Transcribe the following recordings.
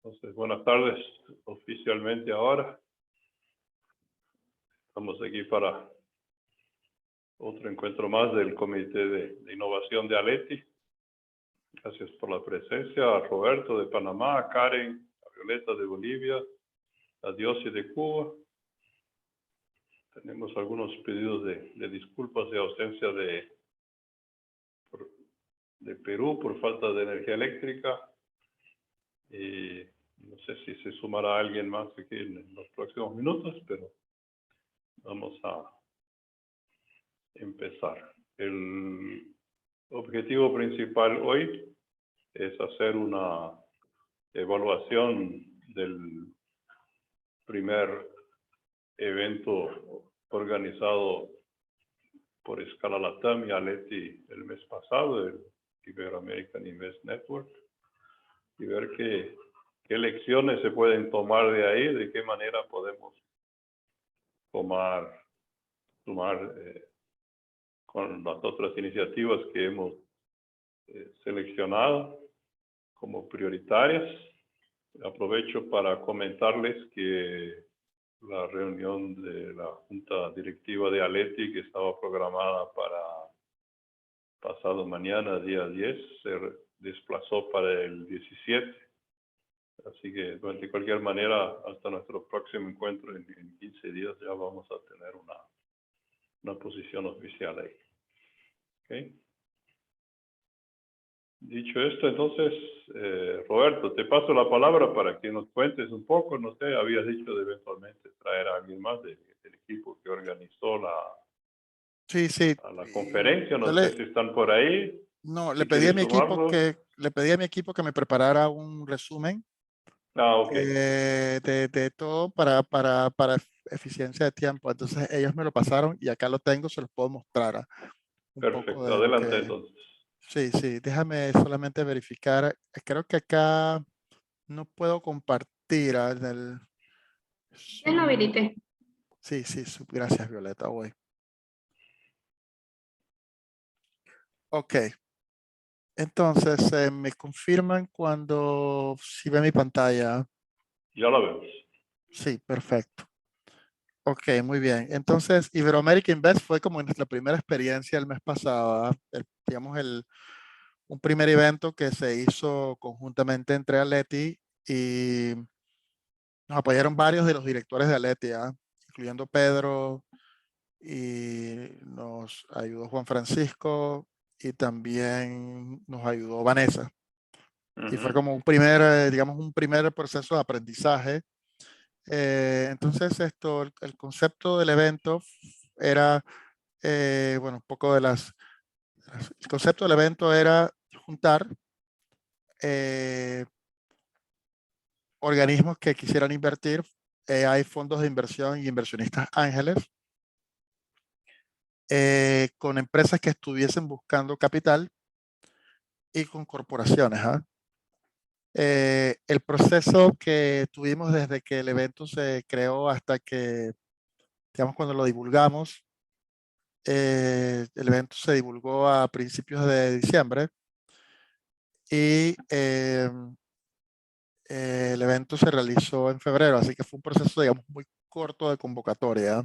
Entonces, buenas tardes oficialmente ahora. Estamos aquí para otro encuentro más del Comité de Innovación de ALETI. Gracias por la presencia a Roberto de Panamá, a Karen, a Violeta de Bolivia, a Diosy de Cuba. Tenemos algunos pedidos de disculpas de ausencia de Perú por falta de energía eléctrica. Y no sé si se sumará alguien más aquí en los próximos minutos, pero vamos a empezar. El objetivo principal hoy es hacer una evaluación del primer evento organizado por Escala Latam y ALETI el mes pasado, el Ibero-American Invest Network, y ver qué lecciones se pueden tomar de ahí, de qué manera podemos sumar con las otras iniciativas que hemos seleccionado como prioritarias. Aprovecho para comentarles que la reunión de la Junta Directiva de ALETI, que estaba programada para pasado mañana, día 10, se desplazó para el 17. Así que, de cualquier manera, hasta nuestro próximo encuentro en 15 días ya vamos a tener una posición oficial ahí. ¿Okay? Dicho esto, entonces, Roberto, te paso la palabra para que nos cuentes un poco. No sé, habías dicho de eventualmente traer a alguien más del equipo que organizó la conferencia. No sé si están por ahí. No, si le pedí a mi equipo que me preparara un resumen okay. de todo para eficiencia de tiempo. Entonces ellos me lo pasaron y acá lo tengo, se los puedo mostrar. Perfecto, adelante entonces. Sí, déjame solamente verificar. Creo que acá no puedo compartir en el... Ya lo habilité. Sí, gracias Violeta, voy. Ok. Entonces, me confirman cuando si ve mi pantalla. Ya la vemos. Sí, perfecto. Ok, muy bien. Entonces, Ibero-America Invest fue como nuestra primera experiencia el mes pasado, digamos, un primer evento que se hizo conjuntamente entre ALETI y nos apoyaron varios de los directores de ALETI, incluyendo Pedro, y nos ayudó Juan Francisco y también nos ayudó Vanessa. Y fue como un primer, digamos, un primer proceso de aprendizaje. Entonces, el concepto del evento era, bueno, un poco el concepto del evento era juntar organismos que quisieran invertir. Hay fondos de inversión y inversionistas ángeles con empresas que estuviesen buscando capital y con corporaciones. El proceso que tuvimos desde que el evento se creó hasta que, digamos, cuando lo divulgamos, el evento se divulgó a principios de diciembre y el evento se realizó en febrero, así que fue un proceso, digamos, muy corto de convocatoria.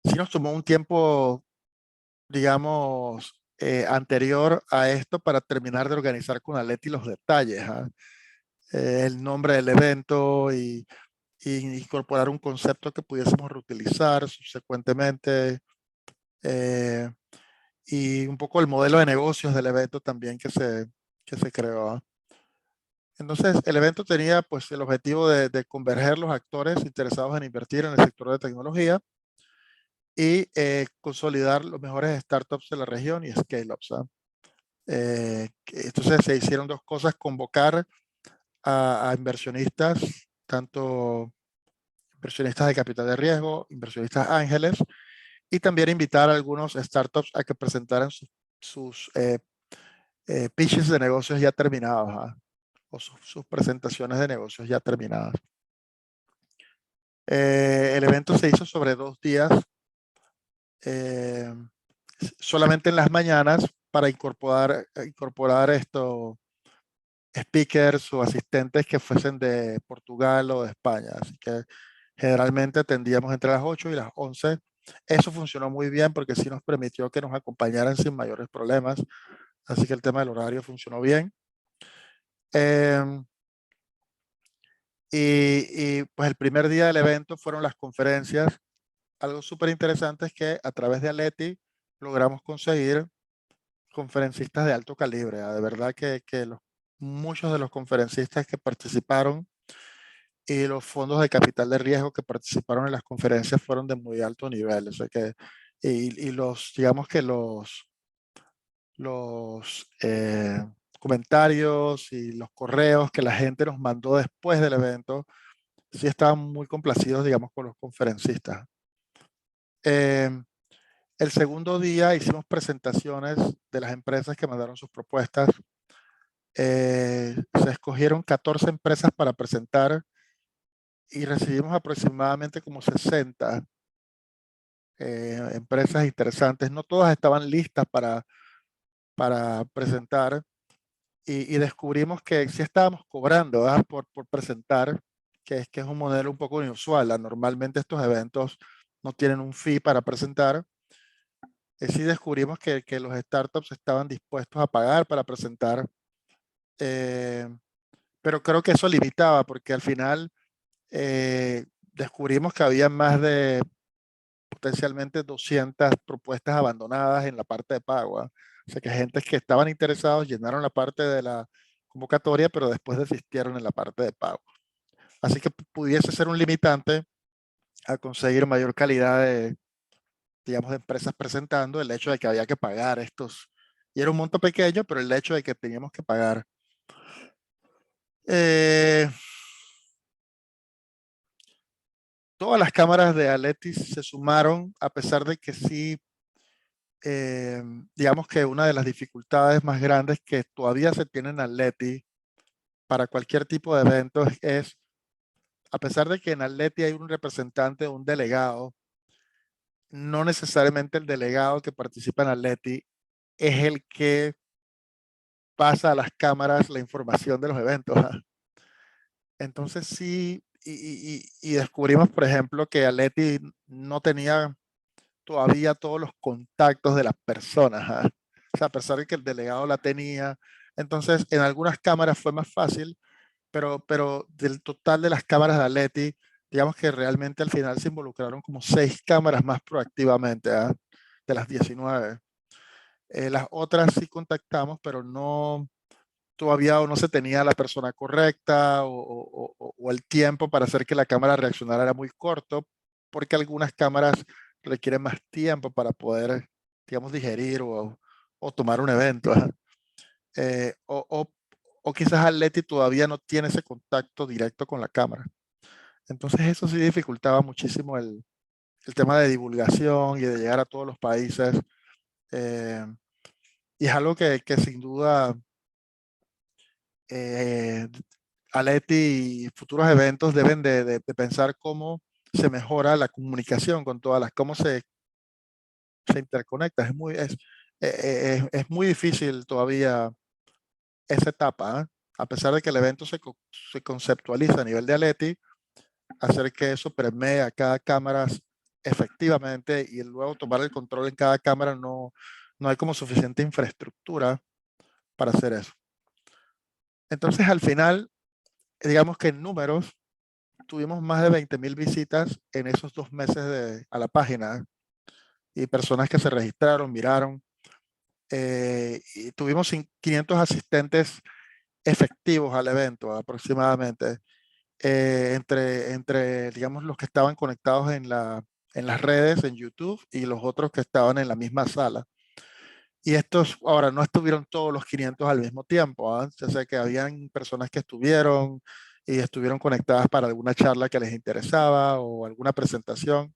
Sí nos tomó un tiempo, digamos, anterior a esto para terminar de organizar con ALETI los detalles, el nombre del evento y incorporar un concepto que pudiésemos reutilizar subsecuentemente y un poco el modelo de negocios del evento también que se creó. Entonces, el evento tenía pues el objetivo de converger los actores interesados en invertir en el sector de tecnología y consolidar los mejores startups de la región y scale-ups. Entonces, se hicieron dos cosas: convocar a inversionistas, tanto inversionistas de capital de riesgo, inversionistas ángeles, y también invitar a algunos startups a que presentaran sus pitches de negocios ya terminados, o sus presentaciones de negocios ya terminadas. El evento se hizo sobre 2 días, solamente en las mañanas para incorporar speakers o asistentes que fuesen de Portugal o de España. Así que generalmente atendíamos entre las 8 y las 11. Eso funcionó muy bien porque sí nos permitió que nos acompañaran sin mayores problemas. Así que el tema del horario funcionó bien. Pues el primer día del evento fueron las conferencias. Algo súper interesante es que a través de Aleti logramos conseguir conferencistas de alto calibre. De verdad que muchos de los conferencistas que participaron y los fondos de capital de riesgo que participaron en las conferencias fueron de muy alto nivel. O sea que, digamos que los comentarios y los correos que la gente nos mandó después del evento, sí estaban muy complacidos, digamos, con los conferencistas. El segundo día hicimos presentaciones de las empresas que mandaron sus propuestas. Se escogieron 14 empresas para presentar y recibimos aproximadamente como 60 empresas interesantes. No todas estaban listas para presentar y descubrimos que sí estábamos cobrando por presentar, que es un modelo un poco inusual. Normalmente estos eventos no tienen un fee para presentar. Sí descubrimos que los startups estaban dispuestos a pagar para presentar, pero creo que eso limitaba porque al final descubrimos que había más de potencialmente 200 propuestas abandonadas en la parte de pago. O sea que gente que estaban interesados llenaron la parte de la convocatoria, pero después desistieron en la parte de pago. Así que pudiese ser un limitante a conseguir mayor calidad de, digamos, de empresas presentando el hecho de que había que pagar estos. Y era un monto pequeño, pero el hecho de que teníamos que pagar. Todas las cámaras de Aletis se sumaron, a pesar de que sí, digamos que una de las dificultades más grandes que todavía se tienen en Atleti para cualquier tipo de eventos es, a pesar de que en Atleti hay un representante o un delegado, no necesariamente el delegado que participa en Atleti es el que pasa a las cámaras la información de los eventos. Entonces sí, y descubrimos, por ejemplo, que Atleti no tenía todavía todos los contactos de las personas. O sea, a pesar de que el delegado la tenía. Entonces, en algunas cámaras fue más fácil, pero del total de las cámaras de Atleti, digamos que realmente al final se involucraron como 6 cámaras más proactivamente, de las 19. Las otras sí contactamos, pero no, todavía no se tenía la persona correcta o el tiempo para hacer que la cámara reaccionara era muy corto, porque algunas cámaras requieren más tiempo para poder, digamos, digerir o tomar un evento. Eh, o, o, o quizás Atleti todavía no tiene ese contacto directo con la cámara. Entonces eso sí dificultaba muchísimo el tema de divulgación y de llegar a todos los países. eh, y es algo que sin duda eh, Aleti y futuros eventos deben de pensar cómo se mejora la comunicación con todas las, cómo se interconecta. Es muy difícil todavía esa etapa, ¿eh? A pesar de que el evento se conceptualiza a nivel de Aleti, hacer que eso permee a cada cámara efectivamente y luego tomar el control en cada cámara, no hay como suficiente infraestructura para hacer eso. Entonces, al final, digamos que en números, tuvimos más de 20,000 visitas en esos 2 meses a la página y personas que se registraron, miraron. Y tuvimos 500 asistentes efectivos al evento aproximadamente, entre, digamos, los que estaban conectados en las redes, en YouTube, y los otros que estaban en la misma sala. Y estos, ahora, no estuvieron todos los 500 al mismo tiempo. Yo sé que habían personas que estuvieron y estuvieron conectadas para alguna charla que les interesaba o alguna presentación,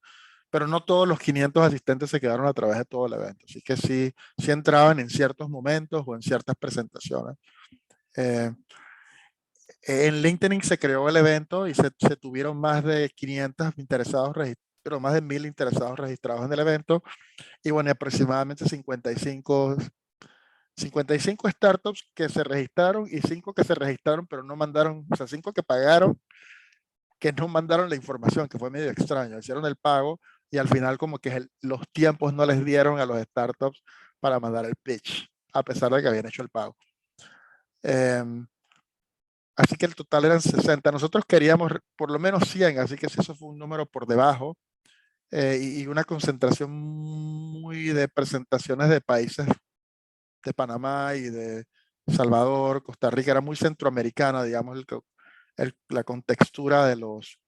pero no todos los 500 asistentes se quedaron a través de todo el evento. Así que sí entraban en ciertos momentos o en ciertas presentaciones. En LinkedIn se creó el evento y se tuvieron más de 500 interesados pero más de 1,000 interesados registrados en el evento. Y bueno, aproximadamente 55 55 startups que se registraron y 5 que se registraron pero no mandaron, o sea, 5 que pagaron que no mandaron la información, que fue medio extraño. Hicieron el pago y al final como que los tiempos no les dieron a los startups para mandar el pitch, a pesar de que habían hecho el pago. Así que el total eran 60. Nosotros queríamos por lo menos 100, así que eso fue un número por debajo. Y una concentración muy de presentaciones de países de Panamá y de Salvador, Costa Rica, era muy centroamericana, digamos, la contextura de los...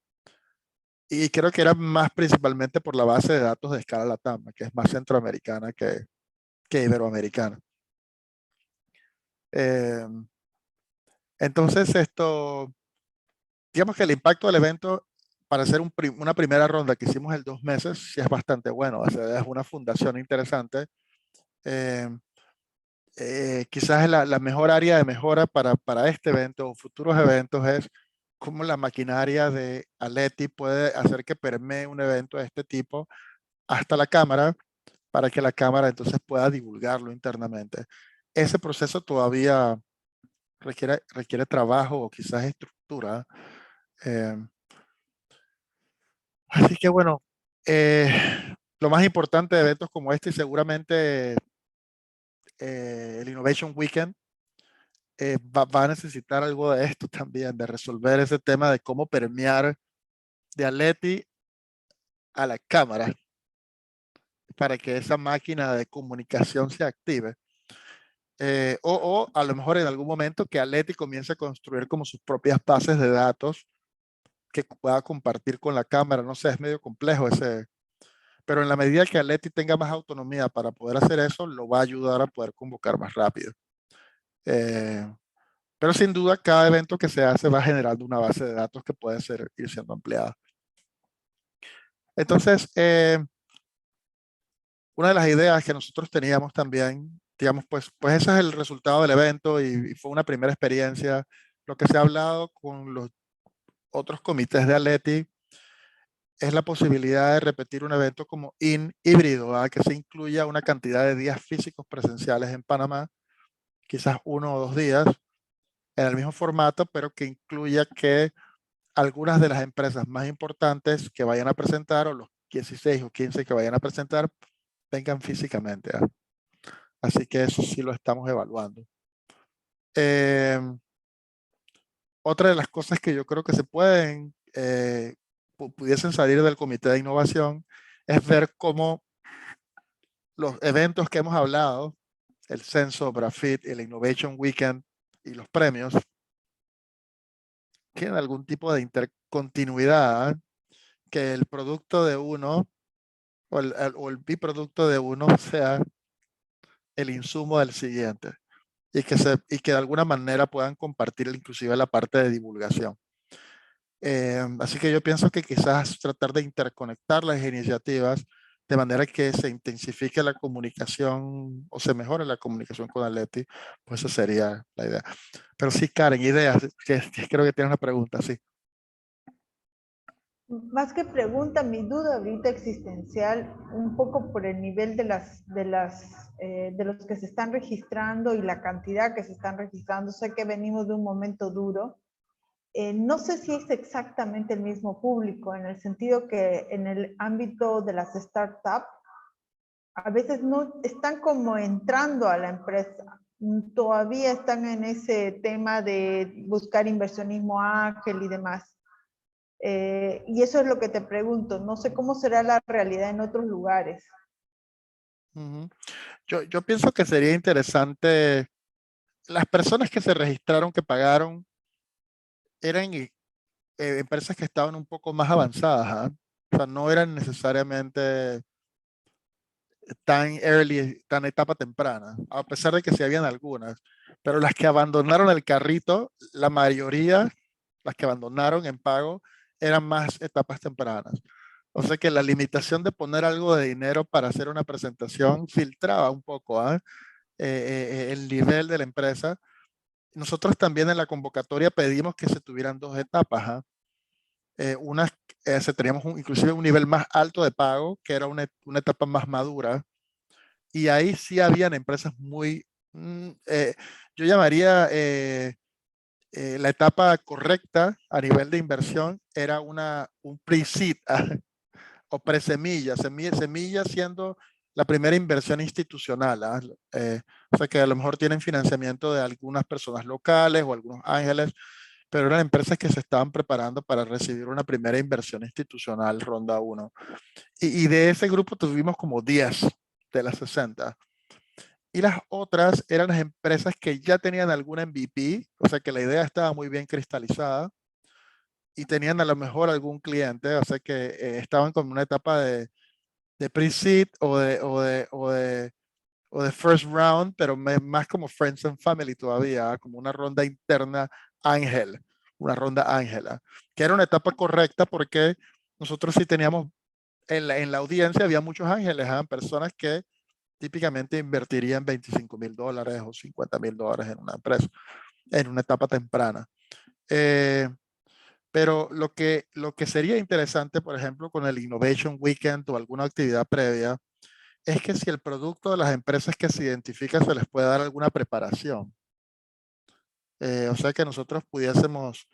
Y creo que era más principalmente por la base de datos de escala LATAM, que es más centroamericana que iberoamericana. Entonces, digamos que el impacto del evento para hacer una primera ronda que hicimos en 2 meses, sí es bastante bueno. O sea, es una fundación interesante. Quizás la mejor área de mejora para este evento o futuros eventos es cómo la maquinaria de Aleti puede hacer que permee un evento de este tipo hasta la cámara para que la cámara entonces pueda divulgarlo internamente. Ese proceso todavía requiere trabajo o quizás estructura. Así que bueno, lo más importante de eventos como este y seguramente el Innovation Weekend va a necesitar algo de esto también, de resolver ese tema de cómo permear de Aleti a la cámara para que esa máquina de comunicación se active. O a lo mejor en algún momento que Aleti comience a construir como sus propias bases de datos que pueda compartir con la cámara. No sé, es medio complejo ese, pero en la medida que Aleti tenga más autonomía para poder hacer eso, lo va a ayudar a poder convocar más rápido. Pero sin duda, cada evento que se hace va generando una base de datos que puede ir siendo ampliada. Entonces, una de las ideas que nosotros teníamos también, digamos, pues ese es el resultado del evento y fue una primera experiencia. Lo que se ha hablado con los otros comités de Aleti es la posibilidad de repetir un evento como híbrido, que se incluya una cantidad de días físicos presenciales en Panamá, quizás 1 o 2 días en el mismo formato, pero que incluya que algunas de las empresas más importantes que vayan a presentar o los 16 o 15 que vayan a presentar vengan físicamente. Así que eso sí lo estamos evaluando. Otra de las cosas que yo creo que se pudiesen salir del comité de innovación es ver cómo los eventos que hemos hablado, el Censo, Brafit, el Innovation Weekend y los premios, tienen algún tipo de intercontinuidad, que el producto de uno o el biproducto de uno sea el insumo del siguiente y que de alguna manera puedan compartir inclusive la parte de divulgación. Así que yo pienso que quizás tratar de interconectar las iniciativas de manera que se intensifique la comunicación o se mejore la comunicación con Aleti, pues esa sería la idea. Pero sí, Karen, ideas, que creo que tienes una pregunta, sí. Más que pregunta, mi duda ahorita existencial, un poco por el nivel de los que se están registrando y la cantidad que se están registrando. Sé que venimos de un momento duro. No sé si es exactamente el mismo público, en el sentido que en el ámbito de las startups, a veces no están como entrando a la empresa. Todavía están en ese tema de buscar inversionismo ángel y demás. Y eso es lo que te pregunto. No sé cómo será la realidad en otros lugares. Yo pienso que sería interesante, las personas que se registraron, que pagaron, eran empresas que estaban un poco más avanzadas. O sea, no eran necesariamente tan early, tan etapa temprana, a pesar de que sí habían algunas. Pero las que abandonaron el carrito, la mayoría, las que abandonaron en pago, eran más etapas tempranas. O sea que la limitación de poner algo de dinero para hacer una presentación filtraba un poco el nivel de la empresa. Nosotros también en la convocatoria pedimos que se tuvieran 2 etapas. Teníamos inclusive un nivel más alto de pago, que era una etapa más madura. Y ahí sí habían empresas muy Yo llamaría la etapa correcta a nivel de inversión era un pre-seed o pre-semilla, semilla siendo la primera inversión institucional. O sea que a lo mejor tienen financiamiento de algunas personas locales o algunos ángeles, pero eran empresas que se estaban preparando para recibir una primera inversión institucional, ronda 1. Y de ese grupo tuvimos como 10 de las 60. Y las otras eran las empresas que ya tenían algún MVP, o sea que la idea estaba muy bien cristalizada y tenían a lo mejor algún cliente, o sea que estaban con una etapa de pre-seed o de first round, pero más como friends and family todavía, como una ronda interna ángel, una ronda ángela, que era una etapa correcta porque nosotros sí teníamos, en la audiencia había muchos ángeles, personas que típicamente invertirían $25,000 o $50,000 en una empresa, en una etapa temprana. Pero lo que sería interesante, por ejemplo, con el Innovation Weekend o alguna actividad previa, es que si el producto de las empresas que se identifica se les puede dar alguna preparación. O sea que nosotros pudiésemos,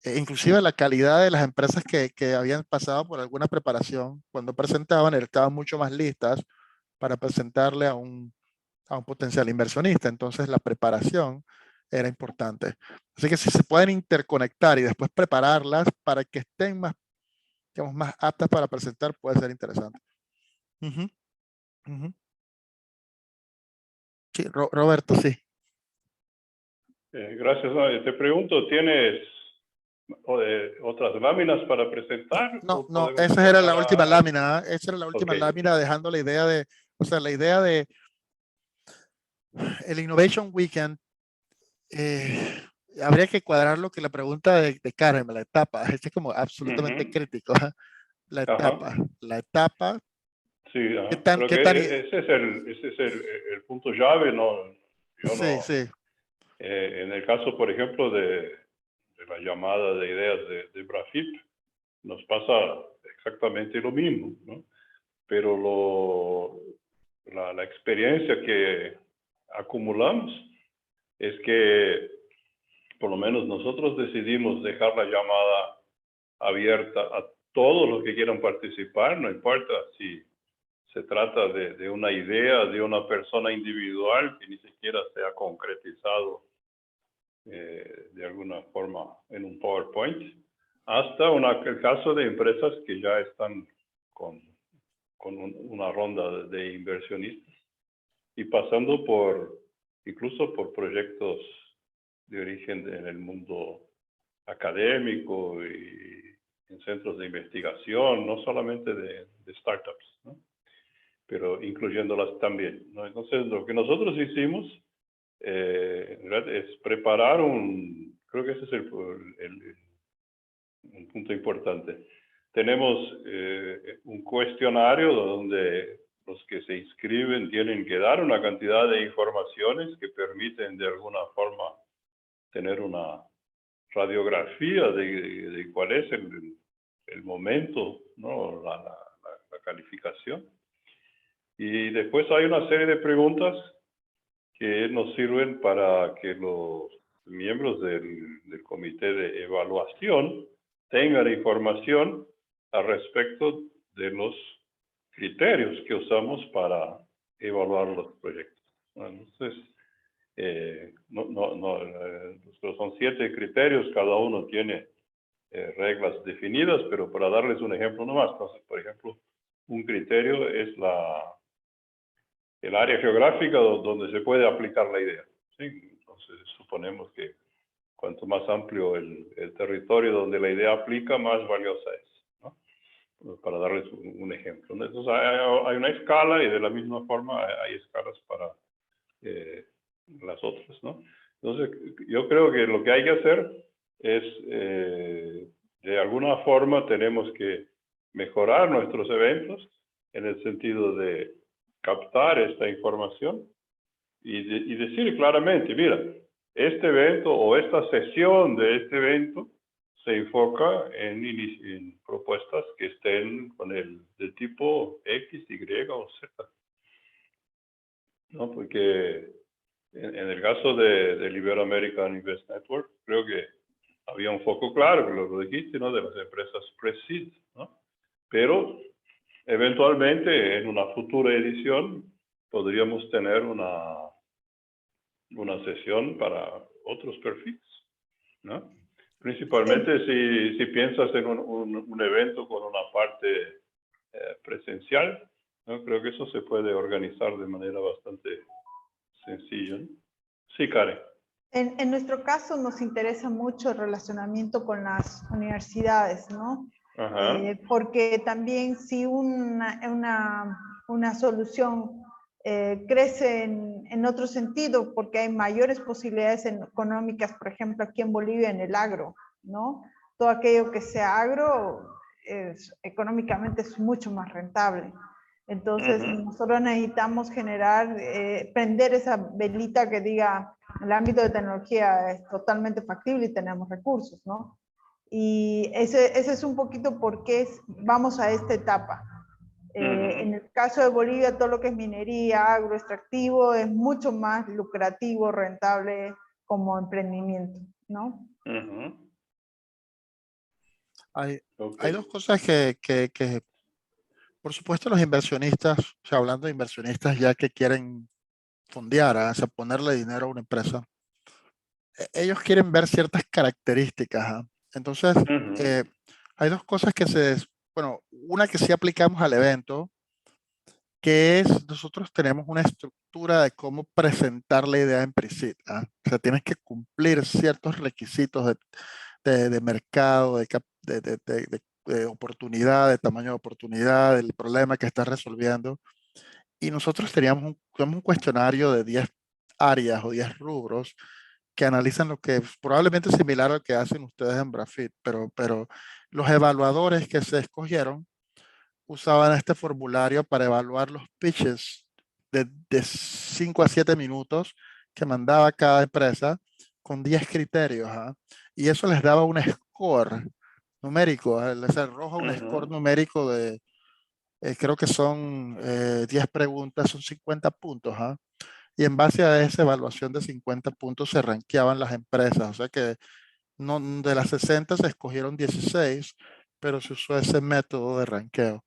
inclusive la calidad de las empresas que habían pasado por alguna preparación, cuando presentaban, estaban mucho más listas para presentarle a un potencial inversionista. Entonces la preparación era importante. Así que si se pueden interconectar y después prepararlas para que estén más, digamos, más aptas para presentar, puede ser interesante. Sí, Roberto, sí. Gracias. Te pregunto, ¿tienes otras láminas para presentar? No, ¿O no, podemos esa era la pasar última a...? lámina. Esa era la Ok. última lámina, dejando la idea de, o sea, la idea de el Innovation Weekend. Habría que cuadrar lo que la pregunta de Karen, la etapa, este es como absolutamente Ujú. crítico. La Ajá. etapa, Sí, ¿qué ajá. tan, Creo qué que tan, ese es el punto llave, ¿no? Yo sí, no... sí, en el caso, por ejemplo, de la llamada de ideas de Brafip, nos pasa exactamente lo mismo, ¿no? Pero la experiencia que acumulamos es que por lo menos nosotros decidimos dejar la llamada abierta a todos los que quieran participar, no importa si se trata de una idea de una persona individual que ni siquiera se ha concretizado de alguna forma en un PowerPoint, hasta el caso de empresas que ya están con una ronda de inversionistas y pasando incluso por proyectos de origen en el mundo académico y en centros de investigación, no solamente de startups, ¿no? Pero incluyéndolas también, ¿no? Entonces, lo que nosotros hicimos en realidad es preparar creo que ese es un punto importante. Tenemos un cuestionario donde los que se inscriben tienen que dar una cantidad de informaciones que permiten de alguna forma tener una radiografía de cuál es el momento, ¿no? La calificación. Y después hay una serie de preguntas que nos sirven para que los miembros del comité de evaluación tengan información al respecto de los criterios que usamos para evaluar los proyectos. Entonces, son 7 criterios, cada uno tiene reglas definidas, pero para darles un ejemplo nomás, entonces, por ejemplo, un criterio es el área geográfica donde se puede aplicar la idea, ¿sí? Entonces, suponemos que cuanto más amplio el territorio donde la idea aplica, más valiosa es, ¿no? Para darles un ejemplo, ¿no? Entonces, hay una escala y de la misma forma hay escalas para las otras, ¿no? Entonces, yo creo que lo que hay que hacer es, de alguna forma, tenemos que mejorar nuestros eventos en el sentido de captar esta información y decir claramente, mira, este evento o esta sesión de este evento se enfoca en propuestas que estén del tipo X, Y o Z, ¿no? Porque En el caso del Ibero-American Invest Network, creo que había un foco claro, que lo dijiste, ¿no? De las empresas pre-seed, ¿no? Pero eventualmente en una futura edición podríamos tener una sesión para otros perfiles, ¿no? Principalmente si piensas en un evento con una parte presencial, ¿no? Creo que eso se puede organizar de manera bastante sencilla, ¿no? Sí, Karen. En nuestro caso nos interesa mucho el relacionamiento con las universidades, ¿no? Ajá. Porque también si una solución crece en otro sentido, porque hay mayores posibilidades económicas, por ejemplo, aquí en Bolivia en el agro, ¿no? Todo aquello que sea agro económicamente es mucho más rentable. Entonces, nosotros necesitamos generar, prender esa velita que diga, el ámbito de tecnología es totalmente factible y tenemos recursos, ¿no? Y ese es un poquito por qué vamos a esta etapa. En el caso de Bolivia, todo lo que es minería, agroextractivo, es mucho más lucrativo, rentable como emprendimiento, ¿no? Hay dos cosas que, por supuesto, los inversionistas, o sea, hablando de inversionistas ya que quieren fondear, o sea, ponerle dinero a una empresa, ellos quieren ver ciertas características. Entonces, hay dos cosas bueno, una que sí aplicamos al evento, que es, nosotros tenemos una estructura de cómo presentar la idea en pre-seed. O sea, tienes que cumplir ciertos requisitos de mercado, de oportunidad, de tamaño de oportunidad, del problema que estás resolviendo. Y nosotros tenemos un cuestionario de 10 áreas o 10 rubros que analizan lo que es probablemente similar al que hacen ustedes en Brafit, pero los evaluadores que se escogieron usaban este formulario para evaluar los pitches de 5 a 7 minutos que mandaba cada empresa con 10 criterios. Y eso les daba un score numérico, les arroja un score numérico de, creo que son 10 preguntas, son 50 puntos. Y en base a esa evaluación de 50 puntos se rankeaban las empresas. O sea que no, de las 60 se escogieron 16, pero se usó ese método de ranqueo.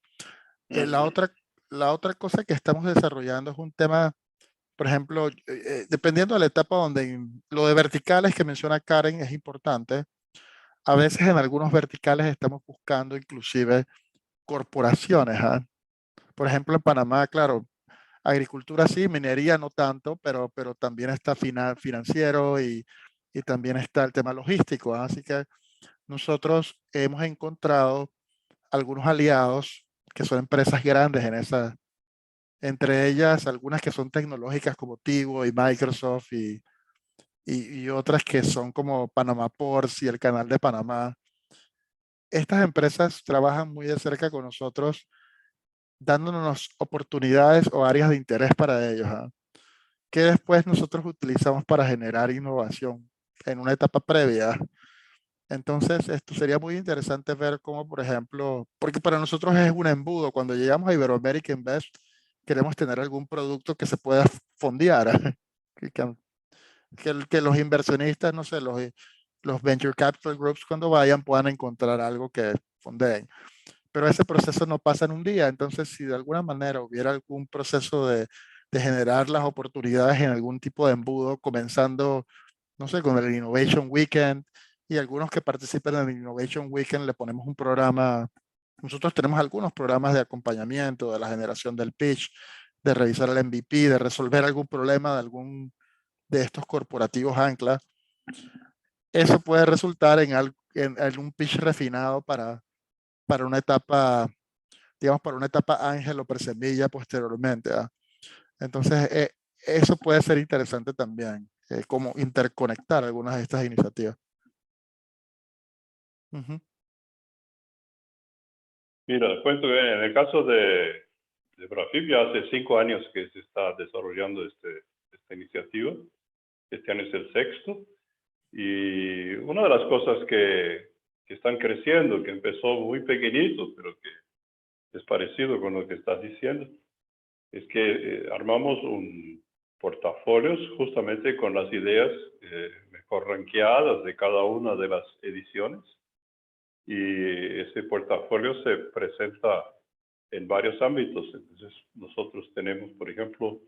La otra cosa que estamos desarrollando es un tema, por ejemplo, dependiendo de la etapa donde lo de verticales que menciona Karen es importante. A veces en algunos verticales estamos buscando inclusive corporaciones. Por ejemplo, en Panamá, claro, agricultura sí, minería no tanto, pero también está financiero y también está el tema logístico. Así que nosotros hemos encontrado algunos aliados que son empresas grandes en esa, entre ellas algunas que son tecnológicas como Tigo y Microsoft y otras que son como Panama Ports y el Canal de Panamá. Estas empresas trabajan muy de cerca con nosotros, dándonos oportunidades o áreas de interés para ellos, que después nosotros utilizamos para generar innovación en una etapa previa. Entonces, esto sería muy interesante ver cómo, por ejemplo, porque para nosotros es un embudo. Cuando llegamos a Ibero-America Invest, queremos tener algún producto que se pueda fondear, que los inversionistas, no sé, los venture capital groups cuando vayan puedan encontrar algo que fondeen. Pero ese proceso no pasa en un día. Entonces, si de alguna manera hubiera algún proceso de generar las oportunidades en algún tipo de embudo, comenzando, no sé, con el Innovation Weekend, y algunos que participen en el Innovation Weekend le ponemos un programa. Nosotros tenemos algunos programas de acompañamiento, de la generación del pitch, de revisar el MVP, de resolver algún problema de algún de estos corporativos ancla. Eso puede resultar en un pitch refinado para una etapa, digamos, para una etapa ángel o presemilla posteriormente. Entonces, eso puede ser interesante también, como interconectar algunas de estas iniciativas. Mira, cuento que en el caso de Brafip ya hace 5 años que se está desarrollando esta iniciativa. Este año es el 6º. Y una de las cosas que están creciendo, que empezó muy pequeñito, pero que es parecido con lo que estás diciendo, es que armamos un portafolios justamente con las ideas mejor rankeadas de cada una de las ediciones. Y ese portafolio se presenta en varios ámbitos. Entonces, nosotros tenemos, por ejemplo,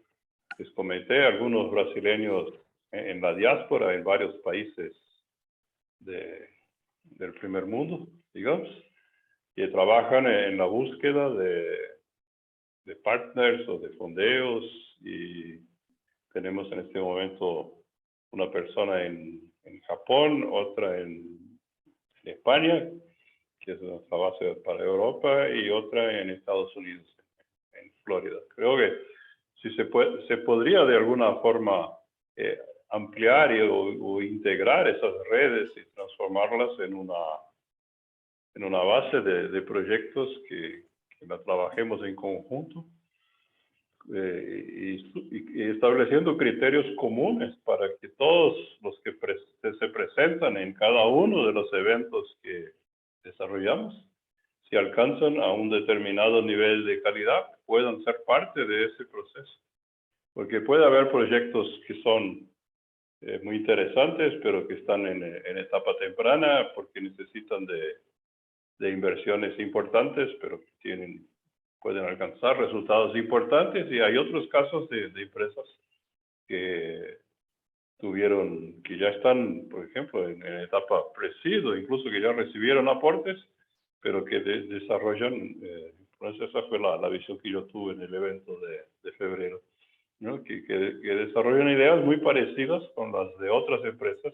les comenté, algunos brasileños en la diáspora en varios países del primer mundo, digamos, que trabajan en la búsqueda de partners o de fondeos, y tenemos en este momento una persona en Japón, otra en España, que es nuestra base para Europa, y otra en Estados Unidos, en Florida. Creo que si se podría de alguna forma ampliar o integrar esas redes y transformarlas en una base de proyectos que la trabajemos en conjunto, y estableciendo criterios comunes para que todos los que se presentan en cada uno de los eventos que desarrollamos, si alcanzan a un determinado nivel de calidad, puedan ser parte de ese proceso. Porque puede haber proyectos que son muy interesantes, pero que están en etapa temprana porque necesitan de inversiones importantes, pero que pueden alcanzar resultados importantes. Y hay otros casos de empresas que ya están, por ejemplo, en etapa pre-seed, o incluso que ya recibieron aportes, pero que desarrollan, esa fue la visión que yo tuve en el evento de febrero, ¿no? Que desarrollan ideas muy parecidas con las de otras empresas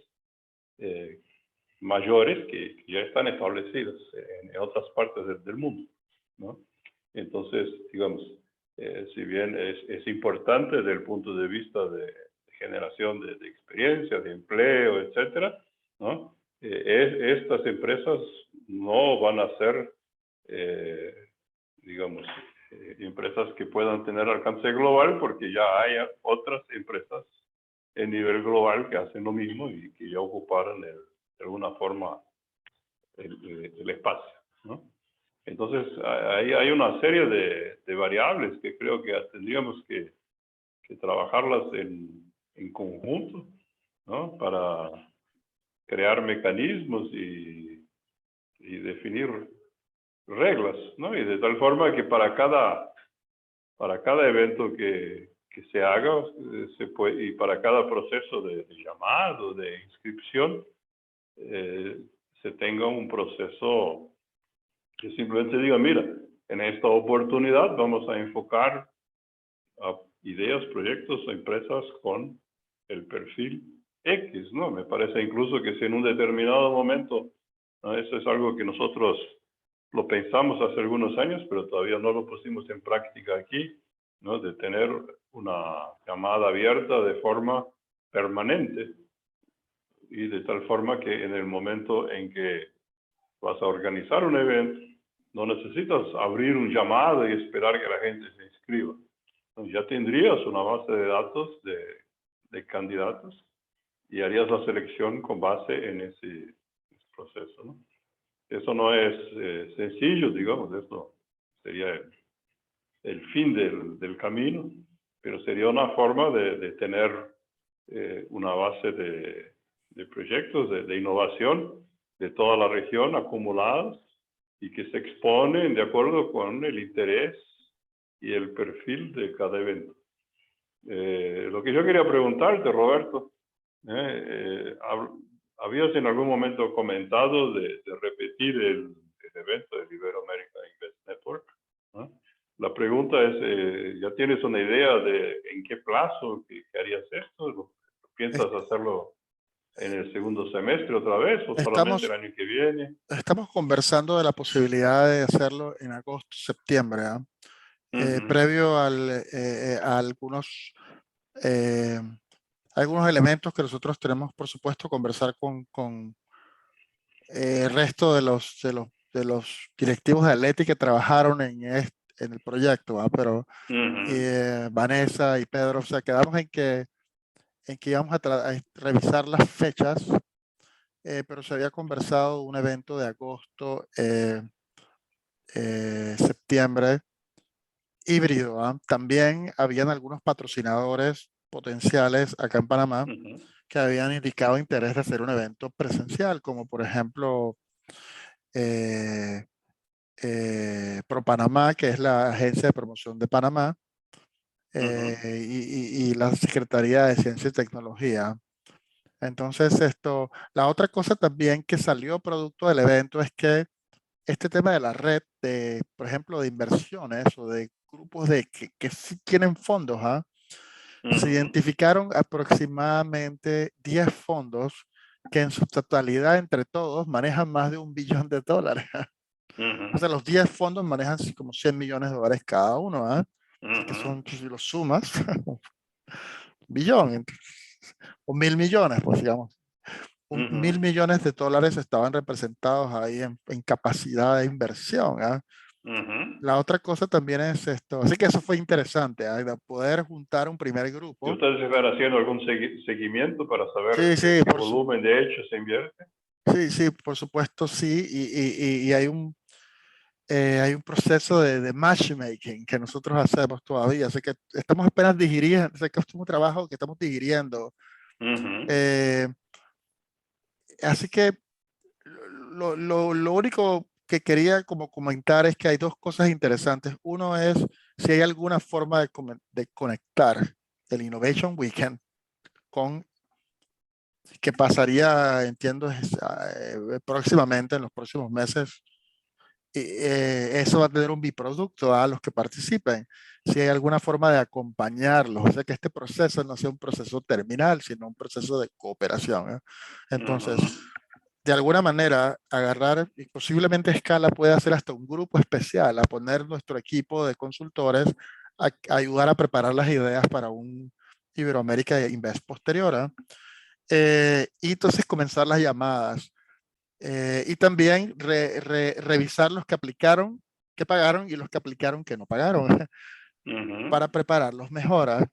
mayores que ya están establecidas en otras partes del mundo, ¿no? Entonces, digamos, si bien es importante desde el punto de vista de generación de experiencia, de empleo, etcétera, ¿no? Estas empresas no van a ser, digamos, empresas que puedan tener alcance global, porque ya hay otras empresas en nivel global que hacen lo mismo y que ya ocuparon de alguna forma el espacio, ¿no? Entonces, hay una serie de variables que creo que tendríamos que trabajarlas en conjunto, ¿no? Para crear mecanismos y definir reglas, ¿no? Y de tal forma que para cada evento que se haga, y para cada proceso de llamado, de inscripción, se tenga un proceso que simplemente diga, mira, en esta oportunidad vamos a enfocar a ideas, proyectos o empresas con el perfil X, ¿no? Me parece incluso que si en un determinado momento, ¿no? Eso es algo que nosotros lo pensamos hace algunos años, pero todavía no lo pusimos en práctica aquí, ¿no? De tener una llamada abierta de forma permanente, y de tal forma que en el momento en que vas a organizar un evento, no necesitas abrir un llamado y esperar que la gente se inscriba. Entonces ya tendrías una base de datos de candidatos y harías la selección con base en ese proceso, ¿no? Eso no es sencillo, digamos, eso sería el fin del camino, pero sería una forma de tener una base de proyectos de innovación de toda la región acumulados y que se exponen de acuerdo con el interés y el perfil de cada evento. Lo que yo quería preguntarte, Roberto, habías en algún momento comentado de repetir el evento del Ibero-America Invest Network, ¿no? La pregunta es, ¿ya tienes una idea de en qué plazo que harías esto? ¿Piensas hacerlo en el segundo semestre otra vez o solamente el año que viene? Estamos conversando de la posibilidad de hacerlo en agosto, septiembre, ¿ah? Previo a algunos elementos que nosotros tenemos, por supuesto, conversar con el resto de los directivos de Atleti que trabajaron en el proyecto, ¿va? Pero Vanessa y Pedro, o sea, quedamos en que íbamos a revisar las fechas, pero se había conversado un evento de agosto, septiembre, híbrido, ¿va? También habían algunos patrocinadores potenciales acá en Panamá Ujú. que habían indicado interés de hacer un evento presencial, como por ejemplo eh, ProPanamá, que es la agencia de promoción de Panamá, y la Secretaría de Ciencia y Tecnología. Entonces, la otra cosa también que salió producto del evento es que este tema de la red de, por ejemplo, de inversiones o de grupos que sí tienen fondos, ¿ah? Se Ujú. identificaron aproximadamente 10 fondos que en su totalidad, entre todos, manejan más de $1 billón. O Ujú. sea, los 10 fondos manejan así como $100 millones cada uno, ¿ah? Así que Ujú. son, si los sumas, un billón o 1.000 millones, pues digamos. Ujú. 1.000 millones de dólares estaban representados ahí en capacidad de inversión, ¿ah? Ujú. La otra cosa también es esto, así que eso fue interesante, ¿ah? De poder juntar un primer ¿Y grupo. ustedes están haciendo algún seguimiento para saber Sí, sí, qué volumen de hecho se invierte? sí, por supuesto, sí, y hay un proceso de matchmaking que nosotros hacemos todavía, así que estamos apenas digiriendo, sé que es un trabajo que estamos digiriendo. Ujú. Eh, Así que lo único que quería como comentar es que hay dos cosas interesantes. Uno es si hay alguna forma de conectar el Innovation Weekend con que pasaría, entiendo, próximamente, en los próximos meses. Eso va a tener un biproducto a los que participen. Si hay alguna forma de acompañarlos, o sea, que este proceso no sea un proceso terminal, sino un proceso de cooperación, ¿eh? Entonces, Ujú. de alguna manera, agarrar y posiblemente Scala puede hacer hasta un grupo especial, a poner nuestro equipo de consultores a ayudar a preparar las ideas para un Iberoamérica Invest posterior, ¿eh? Y entonces comenzar las llamadas. Y también revisar los que aplicaron, que pagaron y los que aplicaron que no pagaron Ujú. para prepararlos mejor, ¿ah?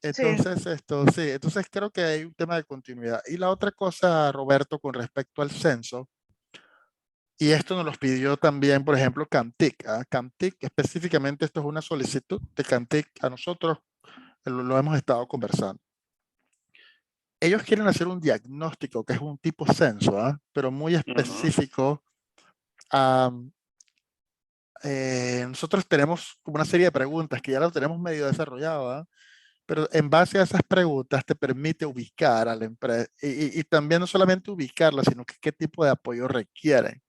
Sí, Entonces, sí, entonces creo que hay un tema de continuidad. Y la otra cosa, Roberto, con respecto al censo, y esto nos lo pidió también, por ejemplo, Camtic, ¿ah? Camtic, específicamente esto es una solicitud de Camtic a nosotros, lo hemos estado conversando. Ellos quieren hacer un diagnóstico, que es un tipo censo, ¿ah? Pero muy Ujú. específico. a Nosotros tenemos como una serie de preguntas que ya lo tenemos medio desarrollado, ¿ah? Pero en base a esas preguntas te permite ubicar a la empresa y también no solamente ubicarla, sino que qué tipo de apoyo requieren.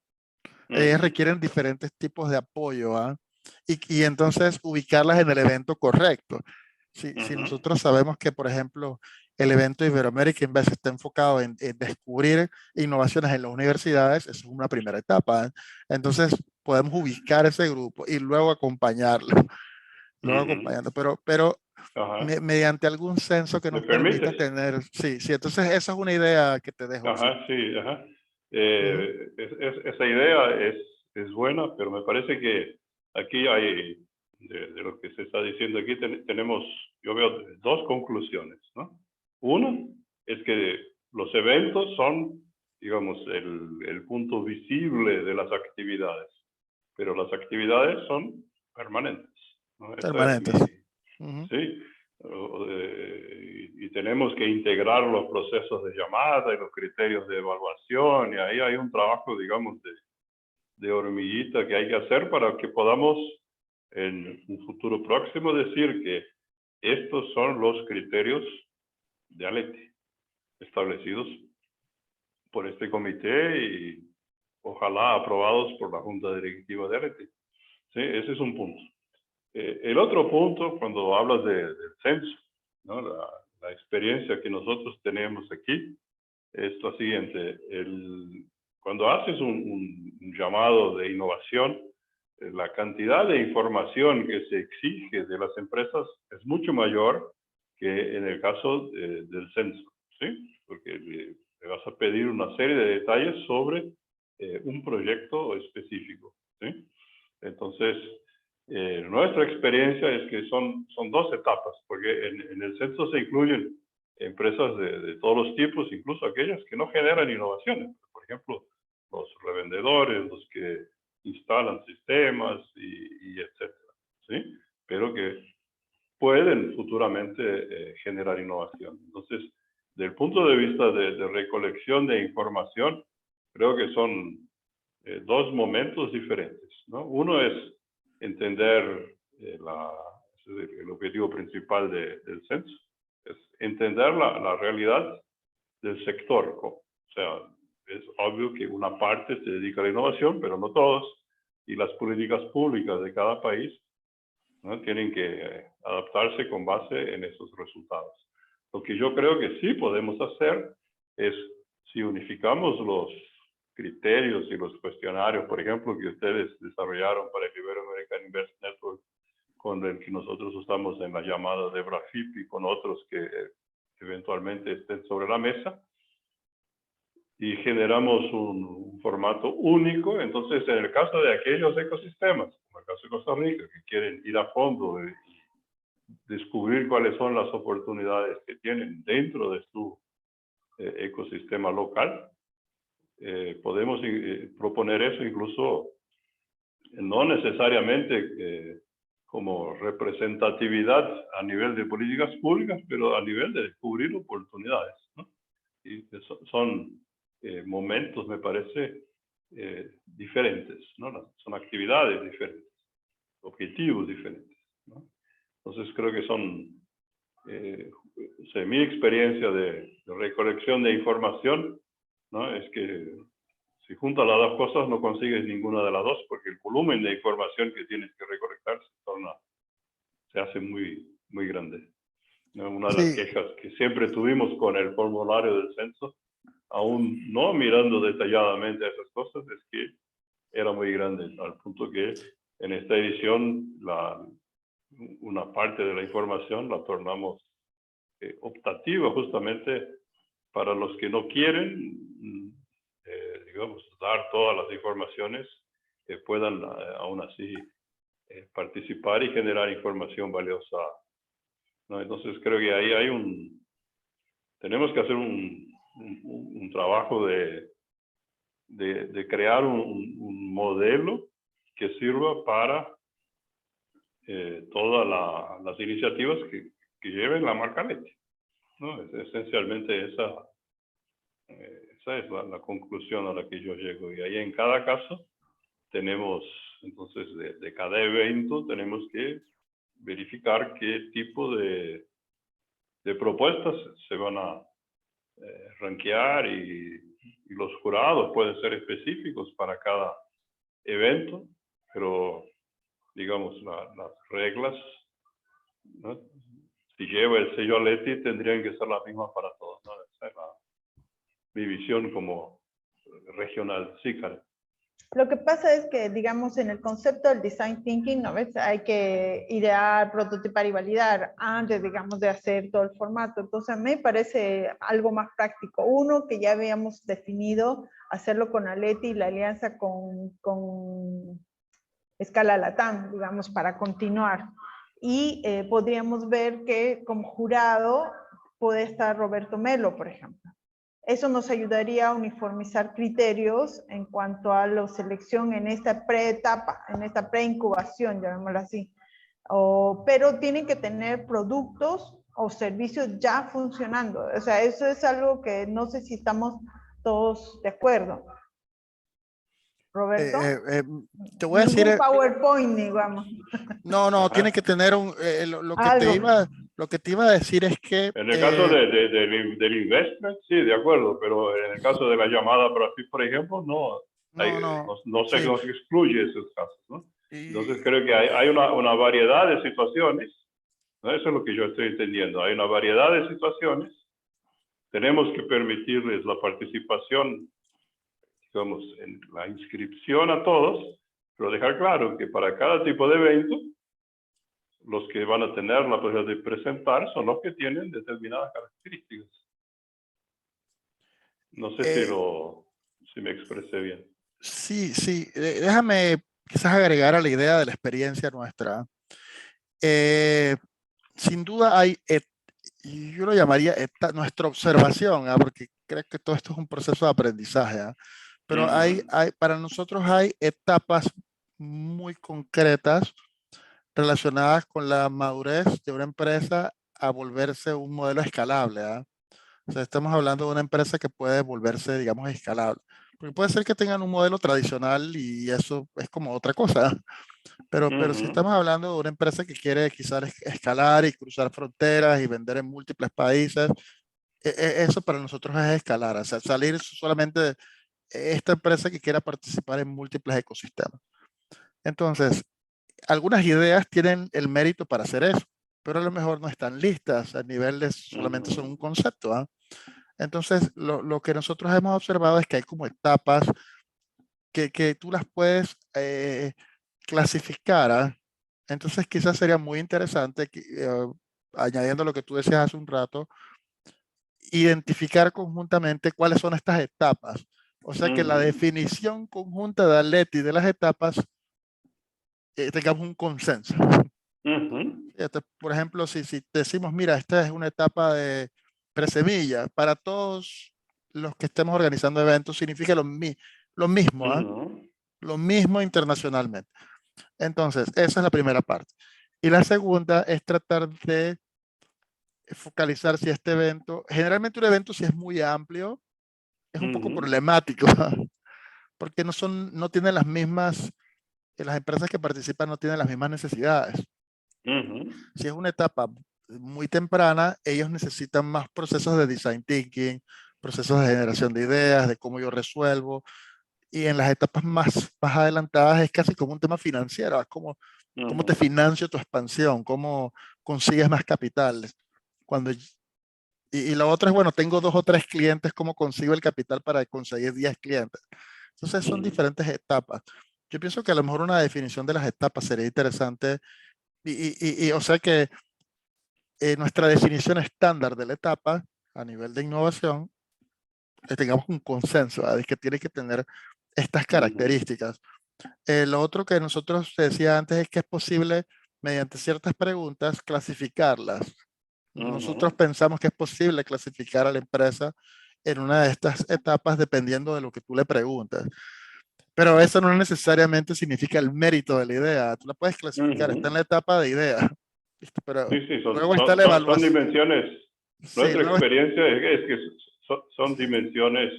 Ellas Ujú. requieren diferentes tipos de apoyo, ¿ah? Y entonces ubicarlas en el evento correcto. Si Ujú. nosotros sabemos que, por ejemplo, el evento Iberoamérica Invest está enfocado en descubrir innovaciones en las universidades, eso es una primera etapa, ¿eh? Entonces podemos ubicar ese grupo y luego acompañarlo, luego Ujú. acompañando, pero Ajá. mediante algún censo que ¿Me nos permita permites? tener, sí, entonces esa es una idea que te dejo, sí. Ajá, sí, ajá. Ujú. Esa idea es buena, pero me parece que aquí hay, de lo que se está diciendo aquí, tenemos, yo veo dos conclusiones, ¿no? Uno es que los eventos son, digamos, el punto visible de las actividades, pero las actividades son permanentes, ¿no? Esa es Permanentes. mi, Ujú. sí, y tenemos que integrar los procesos de llamada y los criterios de evaluación, y ahí hay un trabajo, digamos, de hormiguita que hay que hacer para que podamos en un futuro próximo decir que estos son los criterios de ALETI establecidos por este comité y ojalá aprobados por la Junta Directiva de ALETI. Sí, ese es un punto. El otro punto, cuando hablas del censo, ¿no? La experiencia que nosotros tenemos aquí es la siguiente. Cuando haces un llamado de innovación, la cantidad de información que se exige de las empresas es mucho mayor que en el caso del censo, ¿sí? Porque le vas a pedir una serie de detalles sobre un proyecto específico, ¿sí? Entonces, nuestra experiencia es que son dos etapas, porque en el censo se incluyen empresas de todos los tipos, incluso aquellas que no generan innovaciones. Por ejemplo, los revendedores, los que instalan sistemas y etcétera, ¿sí? Pero que pueden futuramente generar innovación. Entonces, del punto de vista de recolección de información, creo que son dos momentos diferentes, ¿no? Uno es entender el objetivo principal del censo, es entender la realidad del sector. O sea, es obvio que una parte se dedica a la innovación, pero no todos, y las políticas públicas de cada país, ¿no?, tienen que adaptarse con base en esos resultados. Lo que yo creo que sí podemos hacer es, si unificamos los criterios y los cuestionarios, por ejemplo, que ustedes desarrollaron para el Ibero-American Invest Network, con el que nosotros usamos en la llamada de BRAFIP y con otros que eventualmente estén sobre la mesa, y generamos un formato único. Entonces, en el caso de aquellos ecosistemas, como el caso de Costa Rica, que quieren ir a fondo y descubrir cuáles son las oportunidades que tienen dentro de su ecosistema local, podemos proponer eso incluso no necesariamente como representatividad a nivel de políticas públicas, pero a nivel de descubrir oportunidades, ¿no? Y son momentos, me parece, diferentes, ¿no? Son actividades diferentes, objetivos diferentes, ¿no? Entonces creo que son, o sea, mi experiencia de recolección de información, ¿no?, es que si juntas las dos cosas no consigues ninguna de las dos, porque el volumen de información que tienes que recolectar se hace muy, muy grande, ¿no? Una de las Sí, quejas que siempre tuvimos con el formulario del censo, aún no mirando detalladamente esas cosas, es que era muy grande, al punto que en esta edición una parte de la información la tornamos optativa, justamente para los que no quieren, digamos, dar todas las informaciones, que puedan aún así participar y generar información valiosa, ¿no? Entonces creo que ahí tenemos que hacer un trabajo de crear un modelo que sirva para todas las iniciativas que lleven la marca Leti, ¿no? Esencialmente esa es la conclusión a la que yo llego. Y ahí en cada caso tenemos, entonces, de cada evento tenemos que verificar qué tipo de propuestas se van a rankear, y los jurados pueden ser específicos para cada evento, pero digamos las reglas, ¿no?, si lleva el sello Leti, tendrían que ser las mismas para todos, ¿no? Esa es mi visión como regional. Sí, Karen. Lo que pasa es que, digamos, en el concepto del design thinking, ¿no ves? Hay que idear, prototipar y validar antes, digamos, de hacer todo el formato. Entonces, me parece algo más práctico. Uno, que ya habíamos definido hacerlo con Aleti y la alianza con Escala Latam, digamos, para continuar. Y podríamos ver que como jurado puede estar Roberto Melo, por ejemplo. Eso nos ayudaría a uniformizar criterios en cuanto a la selección en esta preetapa, en esta preincubación, llamémoslo así. Pero tienen que tener productos o servicios ya funcionando. O sea, eso es algo que no sé si estamos todos de acuerdo. Roberto, te voy a decir, ningún PowerPoint, digamos. no, Ajá. tiene que tener lo que te iba a decir es que En el caso del investment, sí, de acuerdo, pero en el caso de la llamada por ejemplo, no se sí. nos excluye esos casos, ¿no? Y- Entonces creo que hay una variedad de situaciones, ¿no? Eso es lo que yo estoy entendiendo. Hay una variedad de situaciones. Tenemos que permitirles la participación, digamos, en la inscripción a todos, pero dejar claro que para cada tipo de evento, los que van a tener la posibilidad de presentar son los que tienen determinadas características. No sé si me expresé bien. Sí, déjame quizás agregar a la idea de la experiencia nuestra. Sin duda yo lo llamaría nuestra observación, porque creo que todo esto es un proceso de aprendizaje, pero para nosotros hay etapas muy concretas relacionadas con la madurez de una empresa a volverse un modelo escalable. ¿Ah? O sea, estamos hablando de una empresa que puede volverse, digamos, escalable. Porque puede ser que tengan un modelo tradicional y eso es como otra cosa. ¿Ah? Pero si Ujú, estamos hablando de una empresa que quiere quizás escalar y cruzar fronteras y vender en múltiples países, eso para nosotros es escalar. O sea, salir solamente de esta empresa que quiera participar en múltiples ecosistemas. Entonces, algunas ideas tienen el mérito para hacer eso, pero a lo mejor no están listas a nivel de solamente son un ujú, concepto. ¿Ah? Entonces, lo que nosotros hemos observado es que hay como etapas que tú las puedes clasificar. ¿Ah? Entonces, quizás sería muy interesante, añadiendo lo que tú decías hace un rato, identificar conjuntamente cuáles son estas etapas. O sea, que la ujú, definición conjunta de Atleti de las etapas tengamos un consenso. ujú, Fíjate, por ejemplo, si decimos, mira, esta es una etapa de presemilla, para todos los que estemos organizando eventos, significa lo mismo, ¿ah? ujú, Lo mismo internacionalmente. Entonces, esa es la primera parte. Y la segunda es tratar de focalizar si este evento, generalmente un evento si es muy amplio, es un poco ujú, problemático, porque no tienen las mismas, las empresas que participan no tienen las mismas necesidades. ujú, Si es una etapa muy temprana, ellos necesitan más procesos de design thinking, procesos de generación de ideas, de cómo yo resuelvo. Y en las etapas más adelantadas es casi como un tema financiero, es como cómo te ujú, financio tu expansión, cómo consigues más capital. Y lo otro es, bueno, tengo 2 o 3 clientes, ¿cómo consigo el capital para conseguir 10 clientes? Entonces son ujú, diferentes etapas. Yo pienso que a lo mejor una definición de las etapas sería interesante o sea que nuestra definición estándar de la etapa a nivel de innovación, tengamos un consenso, ¿ah? De que tiene que tener estas ujú, características. Lo otro que nosotros decía antes es que es posible, mediante ciertas preguntas, clasificarlas. Nosotros ujú. pensamos que es posible clasificar a la empresa en una de estas etapas dependiendo de lo que tú le preguntas. Pero eso no necesariamente significa el mérito de la idea. Tú la puedes clasificar, está en Ujú. la etapa de idea. ¿Viste? Pero Sí, sí, luego está la son evaluación. dimensiones. Sí, Nuestra luego, experiencia es que son dimensiones,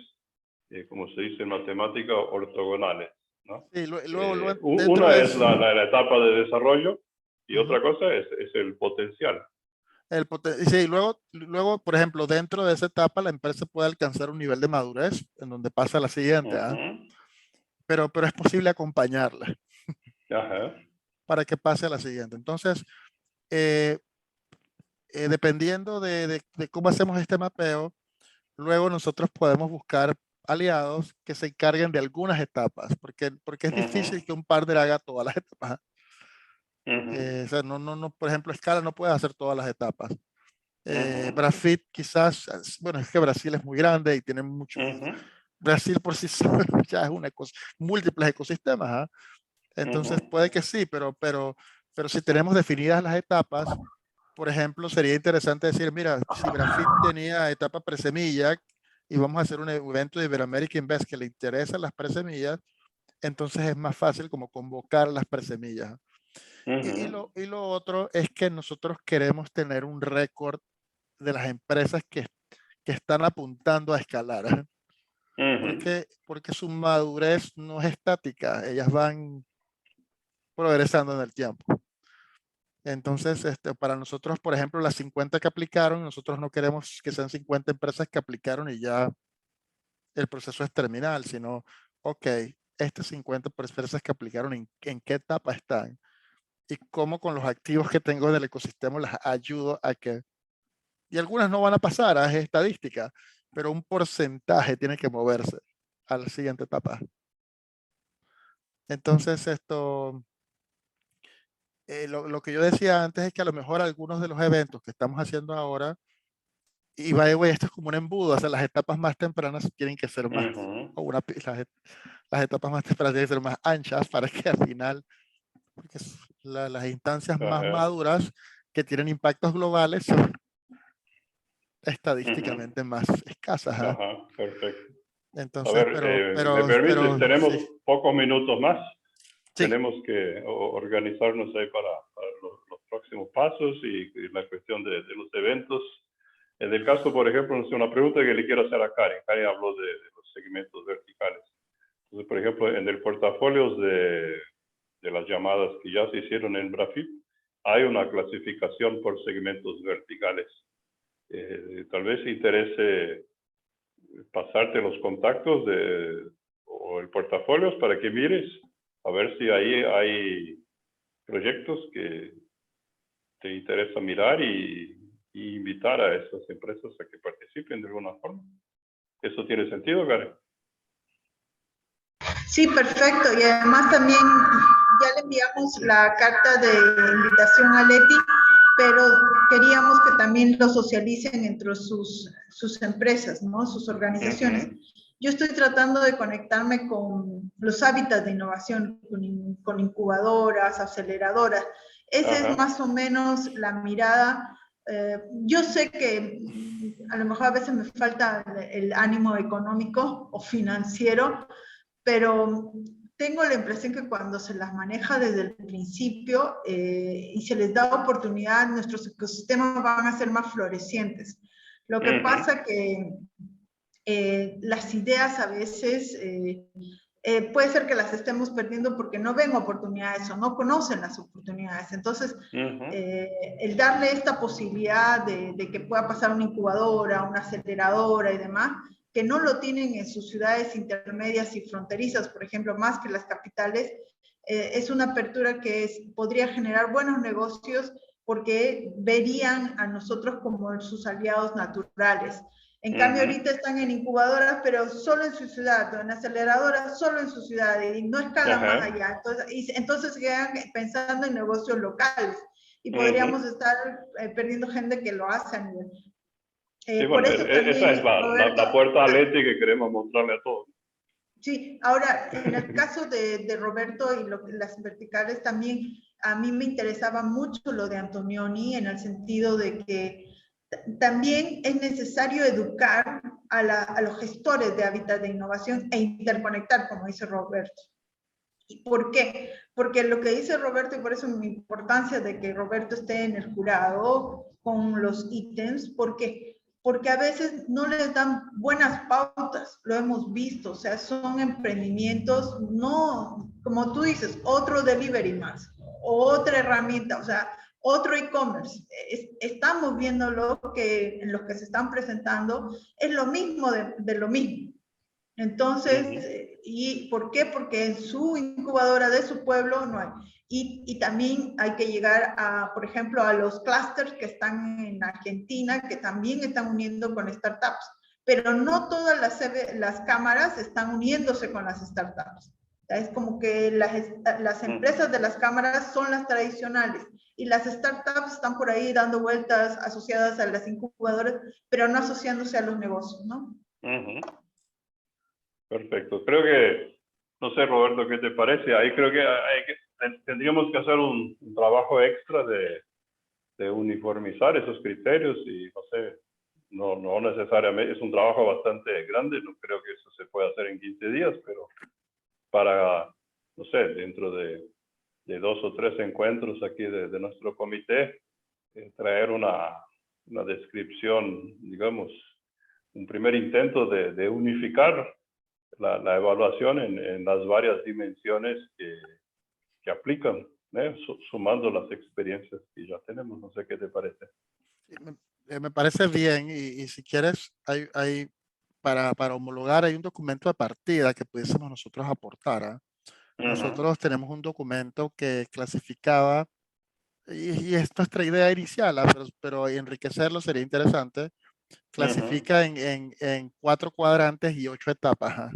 como se dice en matemática, ortogonales, ¿no? sí, luego dentro Una de es eso, la etapa de desarrollo y ujú, otra cosa es el potencial. sí, luego, por ejemplo, dentro de esa etapa la empresa puede alcanzar un nivel de madurez en donde pasa a la siguiente, ¿ah? Ujú. Pero es posible acompañarla Ajá. para que pase a la siguiente. Entonces, eh, dependiendo de cómo hacemos este mapeo, luego nosotros podemos buscar aliados que se encarguen de algunas etapas, porque es difícil Ujú, que un partner haga todas las etapas. ¿Ah? ujú, O sea, no, por ejemplo, Scala no puede hacer todas las etapas. ujú, Brafit quizás, bueno, es que Brasil es muy grande y tiene mucho. ujú, Brasil por sí solo ya es una cosa, múltiples ecosistemas. ¿Ah? Entonces ujú, puede que sí, pero si tenemos definidas las etapas, por ejemplo, sería interesante decir, mira, si Brafit tenía etapa presemilla y vamos a hacer un evento de Iberoamerica Invest que le interesan las presemillas, entonces es más fácil como convocar las presemillas. ujú, Y lo otro es que nosotros queremos tener un récord de las empresas que están apuntando a escalar. ¿Ah? ujú, Porque su madurez no es estática, ellas van progresando en el tiempo. Entonces, para nosotros, por ejemplo, las 50 que aplicaron, nosotros no queremos que sean 50 empresas que aplicaron y ya el proceso es terminal, sino, ok, estas 50 empresas que aplicaron, ¿en qué etapa están? Y cómo con los activos que tengo del ecosistema las ayudo a que, y algunas no van a pasar, es estadística, pero un porcentaje tiene que moverse a la siguiente etapa. Entonces, lo que yo decía antes es que a lo mejor algunos de los eventos que estamos haciendo ahora, y by the way, esto es como un embudo, o sea, las etapas más tempranas tienen que ser más, ujú. o las etapas más tempranas tienen que ser más anchas para que al final, porque las instancias más Ajá. maduras que tienen impactos globales son Ujú. estadísticamente más escasas. ¿Ah? Ajá, perfecto. A Entonces, ver, ¿me permites? Tenemos sí, pocos minutos más. sí, Tenemos que organizarnos ahí para próximos pasos y la cuestión de los eventos. En el caso, por ejemplo, no sé, una pregunta que le quiero hacer a Karen. Karen habló de los segmentos verticales. Entonces, por ejemplo, en el portafolio de las llamadas que ya se hicieron en Brafip, hay una clasificación por segmentos verticales. Tal vez interese pasarte los contactos o el portafolio para que mires, a ver si ahí hay proyectos que te interesa mirar y invitar a esas empresas a que participen de alguna forma. ¿Eso tiene sentido, Karen? Sí, perfecto. Y además también ya le enviamos la carta de invitación a Leti, pero queríamos que también lo socialicen entre sus empresas, ¿no? Sus organizaciones. Yo estoy tratando de conectarme con los hábitats de innovación, con incubadoras, aceleradoras. Esa es más o menos la mirada. Yo sé que a lo mejor a veces me falta el ánimo económico o financiero, pero tengo la impresión que cuando se las maneja desde el principio y se les da oportunidad, nuestros ecosistemas van a ser más florecientes. Lo que pasa que las ideas a veces puede ser que las estemos perdiendo porque no ven oportunidades o no conocen las oportunidades. Entonces, el darle esta posibilidad de que pueda pasar una incubadora, una aceleradora y demás, que no lo tienen en sus ciudades intermedias y fronterizas, por ejemplo, más que las capitales, es una apertura que podría generar buenos negocios porque verían a nosotros como sus aliados naturales. En cambio, ahorita están en incubadoras, pero solo en su ciudad, o en aceleradoras solo en su ciudad, y no escalan más allá. Entonces quedan pensando en negocios locales, y podríamos estar perdiendo gente que lo hace a nivel. Sí, bueno, por eso también, esa es Roberto, la puerta a Leti que queremos mostrarle a todos. Sí, ahora, en el caso de Roberto y las verticales, también a mí me interesaba mucho lo de Antonioni, en el sentido de que también es necesario educar a los gestores de hábitat de innovación e interconectar, como dice Roberto. ¿Y por qué? Porque lo que dice Roberto, y por eso mi importancia de que Roberto esté en el jurado con los ítems, porque a veces no les dan buenas pautas, lo hemos visto, o sea, son emprendimientos, no, como tú dices, otro delivery más, otra herramienta, o sea, otro e-commerce. Estamos viéndolo que en los que se están presentando es lo mismo de lo mismo. Entonces, ¿y por qué? Porque en su incubadora de su pueblo no hay. Y también hay que llegar a, por ejemplo, a los clusters que están en Argentina, que también están uniendo con startups. Pero no todas las cámaras están uniéndose con las startups. Es como que las empresas de las cámaras son las tradicionales y las startups están por ahí dando vueltas asociadas a las incubadoras, pero no asociándose a los negocios, ¿no? Perfecto. Creo que, no sé, Roberto, ¿qué te parece? Ahí creo que tendríamos que hacer un trabajo extra de uniformizar esos criterios y, no sé, no necesariamente, es un trabajo bastante grande, no creo que eso se pueda hacer en 15 días, pero para, no sé, dentro de 2 o 3 encuentros aquí de nuestro comité, traer una descripción, digamos, un primer intento de unificar la evaluación en las varias dimensiones que aplican, sumando las experiencias que ya tenemos. No sé qué te parece. Me parece bien y si quieres, para homologar hay un documento de partida que pudiésemos nosotros aportar. Nosotros tenemos un documento que clasificaba, y es nuestra idea inicial, pero enriquecerlo sería interesante. Clasifica en 4 cuadrantes y 8 etapas.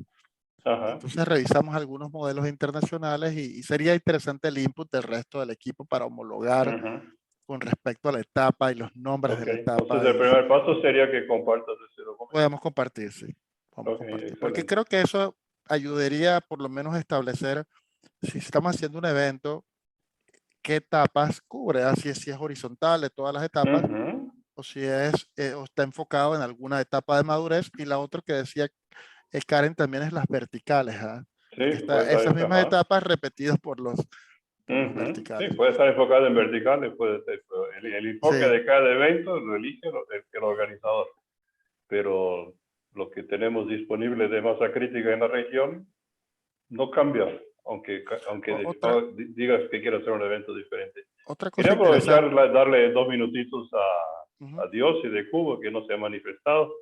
Entonces revisamos algunos modelos internacionales y sería interesante el input del resto del equipo para homologar con respecto a la etapa y los nombres de la etapa. Entonces el primer paso sería que compartas ese documento. Podemos compartir, sí. Porque creo que eso ayudaría por lo menos a establecer si estamos haciendo un evento, qué etapas cubre, si es horizontal de todas las etapas o si o está enfocado en alguna etapa de madurez. Y la otra que decía Karen también es las verticales. Sí, esas mismas etapas repetidas por también Ujú. verticales. Sí, puede estar enfocado en verticales, puede ser, pero el enfoque Sí. de cada evento lo elige el organizador. Pero lo que tenemos disponible de masa crítica en la región no cambia, aunque digas que quieres hacer un evento diferente. Otra cosa Quería aprovechar, interesante. darle 2 minutitos Ujú. a Dios y de Cuba, que no se ha manifestado,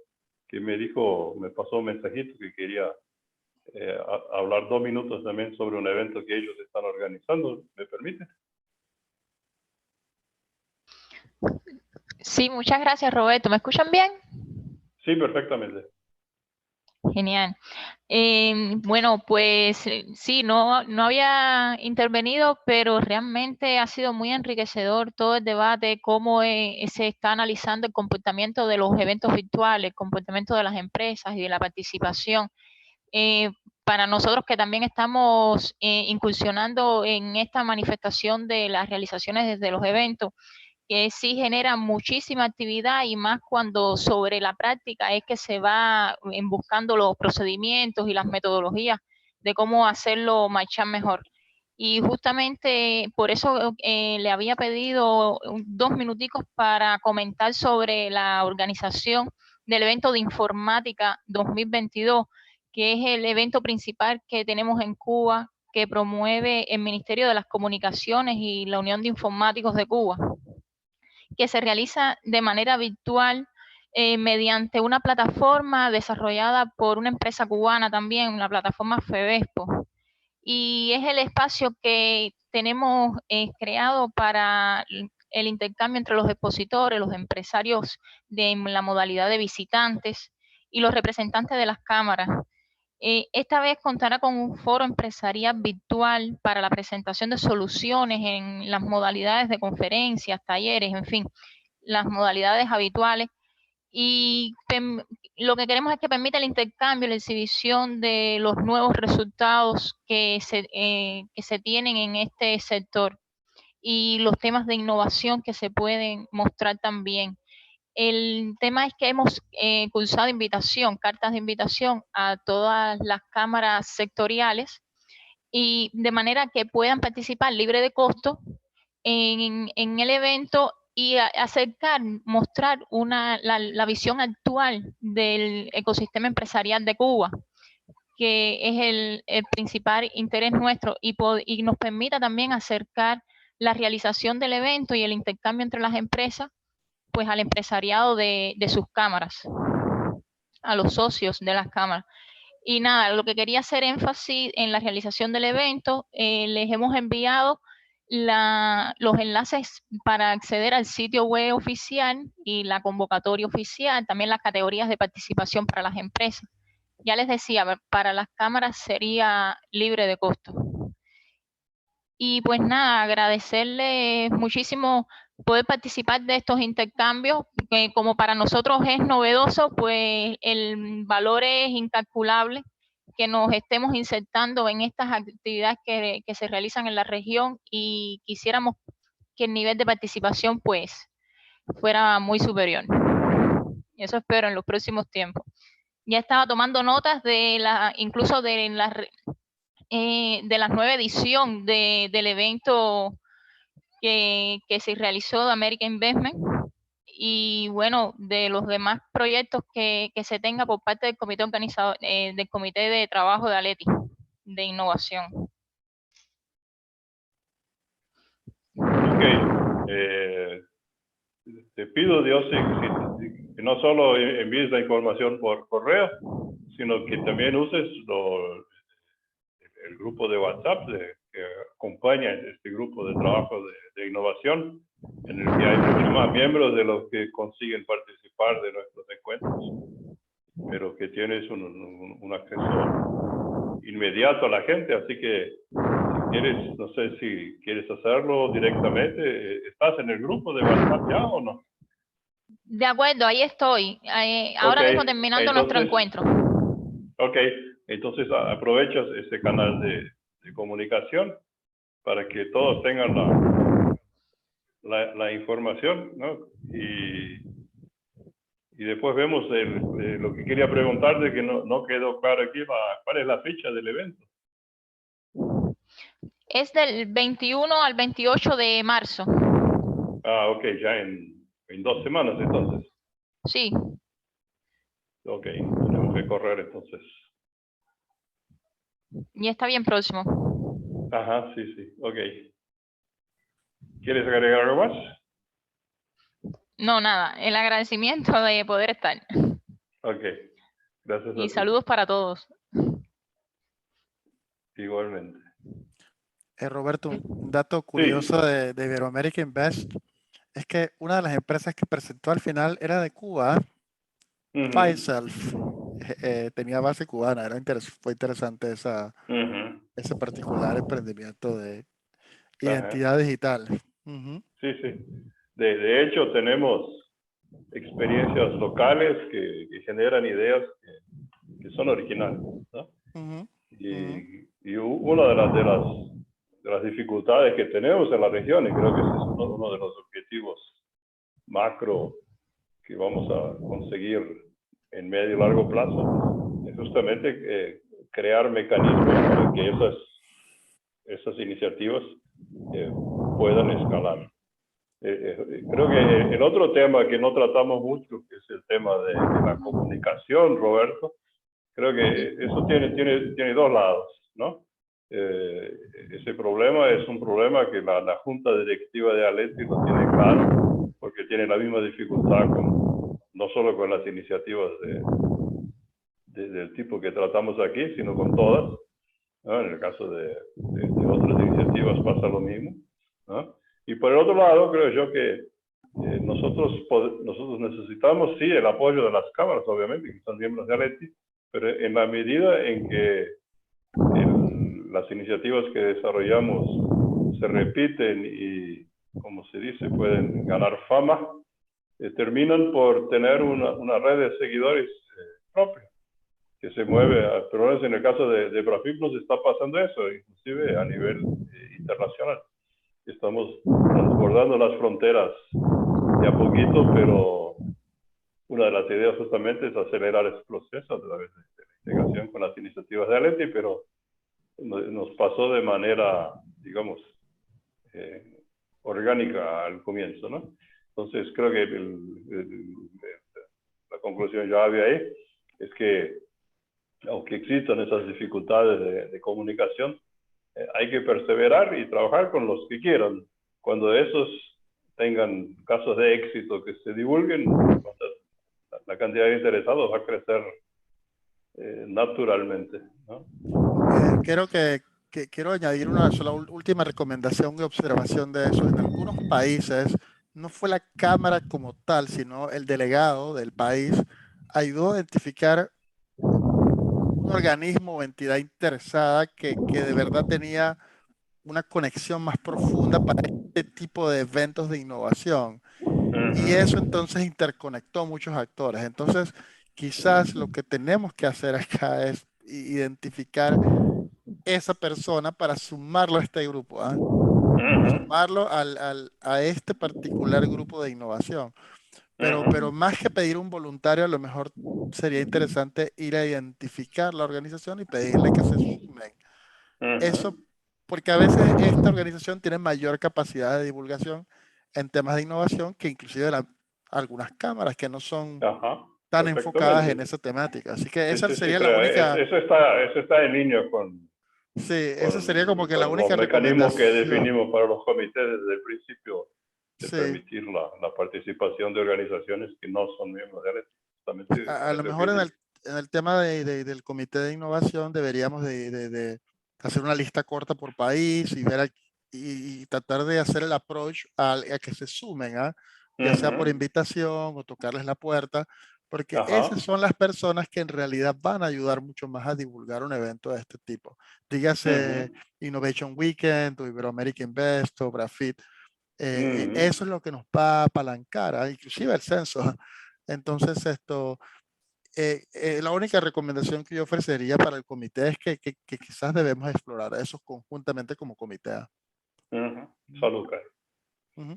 que me pasó un mensajito que quería hablar 2 minutos también sobre un evento que ellos están organizando. ¿Me permite? Sí, muchas gracias, Roberto. ¿Me escuchan bien? Sí, perfectamente. Genial. Bueno, pues sí, no había intervenido, pero realmente ha sido muy enriquecedor todo el debate, cómo se está analizando el comportamiento de los eventos virtuales, el comportamiento de las empresas y de la participación. Para nosotros que también estamos incursionando en esta manifestación de las realizaciones desde los eventos, que sí genera muchísima actividad y más cuando sobre la práctica es que se va buscando los procedimientos y las metodologías de cómo hacerlo marchar mejor. Y justamente por eso le había pedido 2 minuticos para comentar sobre la organización del evento de informática 2022, que es el evento principal que tenemos en Cuba, que promueve el Ministerio de las Comunicaciones y la Unión de Informáticos de Cuba, que se realiza de manera virtual mediante una plataforma desarrollada por una empresa cubana también, la plataforma FEBESPO. Y es el espacio que tenemos creado para el intercambio entre los expositores, los empresarios de la modalidad de visitantes y los representantes de las cámaras. Esta vez contará con un foro empresarial virtual para la presentación de soluciones en las modalidades de conferencias, talleres, en fin, las modalidades habituales. Y lo que queremos es que permita el intercambio, la exhibición de los nuevos resultados que se tienen en este sector y los temas de innovación que se pueden mostrar también. El tema es que hemos cursado cartas de invitación a todas las cámaras sectoriales y de manera que puedan participar libre de costo en el evento y mostrar la visión actual del ecosistema empresarial de Cuba, que es el principal interés nuestro y nos permita también acercar la realización del evento y el intercambio entre las empresas pues al empresariado de sus cámaras, a los socios de las cámaras. Y nada, lo que quería hacer énfasis en la realización del evento, les hemos enviado los enlaces para acceder al sitio web oficial y la convocatoria oficial, también las categorías de participación para las empresas. Ya les decía, para las cámaras sería libre de costo. Y pues nada, agradecerles muchísimo poder participar de estos intercambios, que como para nosotros es novedoso, pues el valor es incalculable que nos estemos insertando en estas actividades que se realizan en la región y quisiéramos que el nivel de participación pues fuera muy superior. Y eso espero en los próximos tiempos. Ya estaba tomando notas incluso de la nueva edición del evento que se realizó de American Investment y bueno, de los demás proyectos que se tenga por parte del comité organizador, del comité de trabajo de ALETI, de innovación. Ok. Te pido, Dios, que no solo envíes la información por correo, sino que también uses el grupo de WhatsApp que acompaña este grupo de trabajo de innovación, en el que hay muchos más miembros de los que consiguen participar de nuestros encuentros, pero que tienes un acceso inmediato a la gente, así que si quieres, no sé si quieres hacerlo directamente, ¿estás en el grupo de WhatsApp ya o no? De acuerdo, ahí estoy. Ahora mismo terminando nuestro encuentro. Ok, entonces aprovechas ese canal de comunicación para que todos tengan la información, ¿no? Y después vemos lo que quería preguntarte, que no quedó claro aquí, ¿cuál es la fecha del evento? Es del 21 al 28 de marzo. Ah, ok, ya en 2 semanas entonces. Sí, Ok, tenemos que correr entonces. y está bien próximo. Ajá, sí, sí, ok. ¿Quieres agregar algo más? No, nada, el agradecimiento de poder estar. Ok, gracias Y a ti. saludos para todos. Igualmente. Roberto, un dato Sí. curioso de Iberoamerica Invest es que una de las empresas que presentó al final era de Cuba, Ujú, Fiself. Tenía base cubana, fue interesante ujú, ese particular emprendimiento de ajá. identidad digital. Ujú, Sí, sí. De hecho, tenemos experiencias locales que generan ideas que son originales, ¿no? ujú, ujú, Y una de las dificultades que tenemos en la región, y creo que ese es uno de los objetivos macro que vamos a conseguir en medio y largo plazo, es justamente crear mecanismos para que esas iniciativas puedan escalar. Creo que el otro tema que no tratamos mucho, que es el tema de la comunicación, Roberto, creo que eso tiene dos lados, ¿no? Ese problema es un problema que la junta directiva de Aleti lo tiene claro, porque tiene la misma dificultad no solo con las iniciativas del tipo que tratamos aquí, sino con todas, ¿no? En el caso de otras iniciativas pasa lo mismo, ¿no? Y por el otro lado, creo yo que nosotros necesitamos, sí, el apoyo de las cámaras, obviamente, que son miembros de Aleti, pero en la medida en que las iniciativas que desarrollamos se repiten y, como se dice, pueden ganar fama, terminan por tener una red de seguidores propia, que se mueve, pero no es en el caso de Brafip nos está pasando eso, inclusive a nivel internacional. Estamos transbordando las fronteras de a poquito, pero una de las ideas justamente es acelerar ese proceso a través de la integración con las iniciativas de Aleti, pero nos pasó de manera, digamos, orgánica al comienzo, ¿no? Entonces creo que la conclusión ya había ahí es que aunque existan esas dificultades de comunicación, hay que perseverar y trabajar con los que quieran. Cuando esos tengan casos de éxito que se divulguen, la cantidad de interesados va a crecer naturalmente, ¿no? Quiero añadir una sola última recomendación y observación de eso. En algunos países no fue la cámara como tal, sino el delegado del país ayudó a identificar un organismo o entidad interesada que de verdad tenía una conexión más profunda para este tipo de eventos de innovación. Y eso entonces interconectó muchos actores. Entonces, quizás lo que tenemos que hacer acá es identificar esa persona para sumarlo a este grupo, ¿ah? Sumarlo a este particular grupo de innovación. Pero más que pedir un voluntario, a lo mejor sería interesante ir a identificar la organización y pedirle que se sumen. Eso, porque a veces esta organización tiene mayor capacidad de divulgación en temas de innovación que inclusive algunas cámaras que no son Ajá, tan enfocadas en perfectamente. esa temática. Así que Sí, esa sí, sí, sería la pero única, eso está en línea sí, esa sería como que la con los única mecanismos que recomendación. definimos para los comités desde el principio de Sí, permitir la participación de organizaciones que no son miembros de Aleti, justamente a con lo ese mejor objetivo. en el tema del comité de innovación deberíamos de hacer una lista corta por país y ver y tratar de hacer el approach a que se sumen, ¿ah? Ya sea por invitación o tocarles la puerta, porque Ajá. esas son las personas que en realidad van a ayudar mucho más a divulgar un evento de este tipo. Dígase Innovation Weekend o Iberoamerica Invest o Brafit. Eso es lo que nos va a apalancar, ¿ah? Inclusive el censo. Entonces, la única recomendación que yo ofrecería para el comité es que quizás debemos explorar eso conjuntamente como comité. Salud, Kai. Ujú.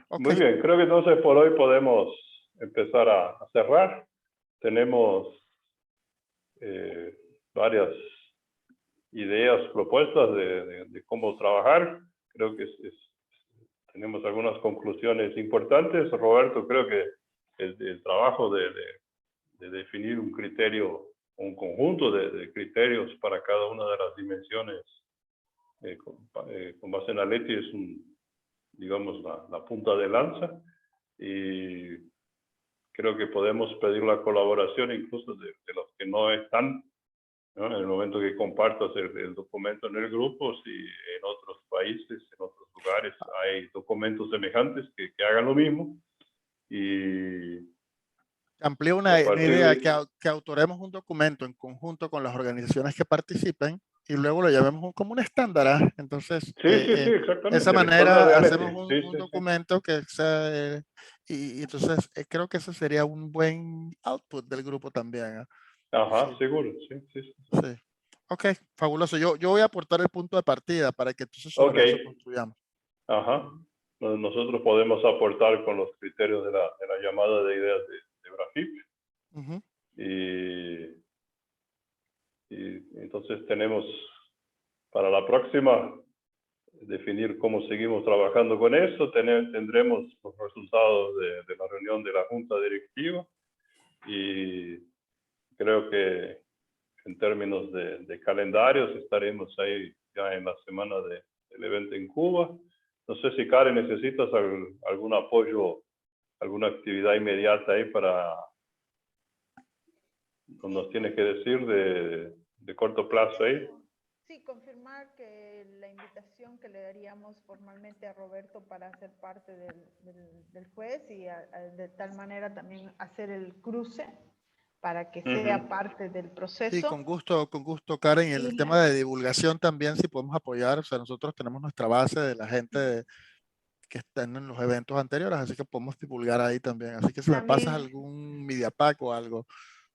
Ok, Muy bien, creo que entonces por hoy podemos empezar a cerrar. Tenemos varias ideas, propuestas de cómo trabajar. Creo que tenemos algunas conclusiones importantes. Roberto, creo que el trabajo de definir un criterio, un conjunto de criterios para cada una de las dimensiones con base en Aleti es digamos, la punta de lanza, y creo que podemos pedir la colaboración incluso de los que no están, ¿no? En el momento que compartas el documento en el grupo, si en otros países, en otros lugares hay documentos semejantes que hagan lo mismo. Y amplío a una partir idea, de- que autoremos un documento en conjunto con las organizaciones que participen y luego lo llevemos como un estándar. ¿Ah? Entonces, sí, de exactamente. esa El estándar de manera Aleti. hacemos Sí, un sí. documento que sea, y entonces creo que ese sería un buen output del grupo también. ¿Ah? Ajá, Sí, seguro, sí. sí. Ok, fabuloso. Yo voy a aportar el punto de partida para que entonces Ok. sobre eso construyamos. Ajá. Nosotros podemos aportar con los criterios de la llamada de ideas de Brafip. Ujú. Y entonces tenemos para la próxima definir cómo seguimos trabajando con eso. Tendremos los resultados de la reunión de la Junta Directiva, y creo que en términos de calendarios estaremos ahí ya en la semana del evento en Cuba. No sé si, Karen, necesitas algún apoyo, alguna actividad inmediata ahí nos tienes que decir de corto plazo ahí. Sí, confirmar que la invitación que le daríamos formalmente a Roberto para ser parte del juez y de tal manera también hacer el cruce para que sea parte del proceso. Sí, con gusto, Karen. Y el tema de divulgación también, si podemos apoyar. O sea, nosotros tenemos nuestra base de la gente que está en los eventos anteriores, así que podemos divulgar ahí también. Así que si me pasas algún media pack o algo,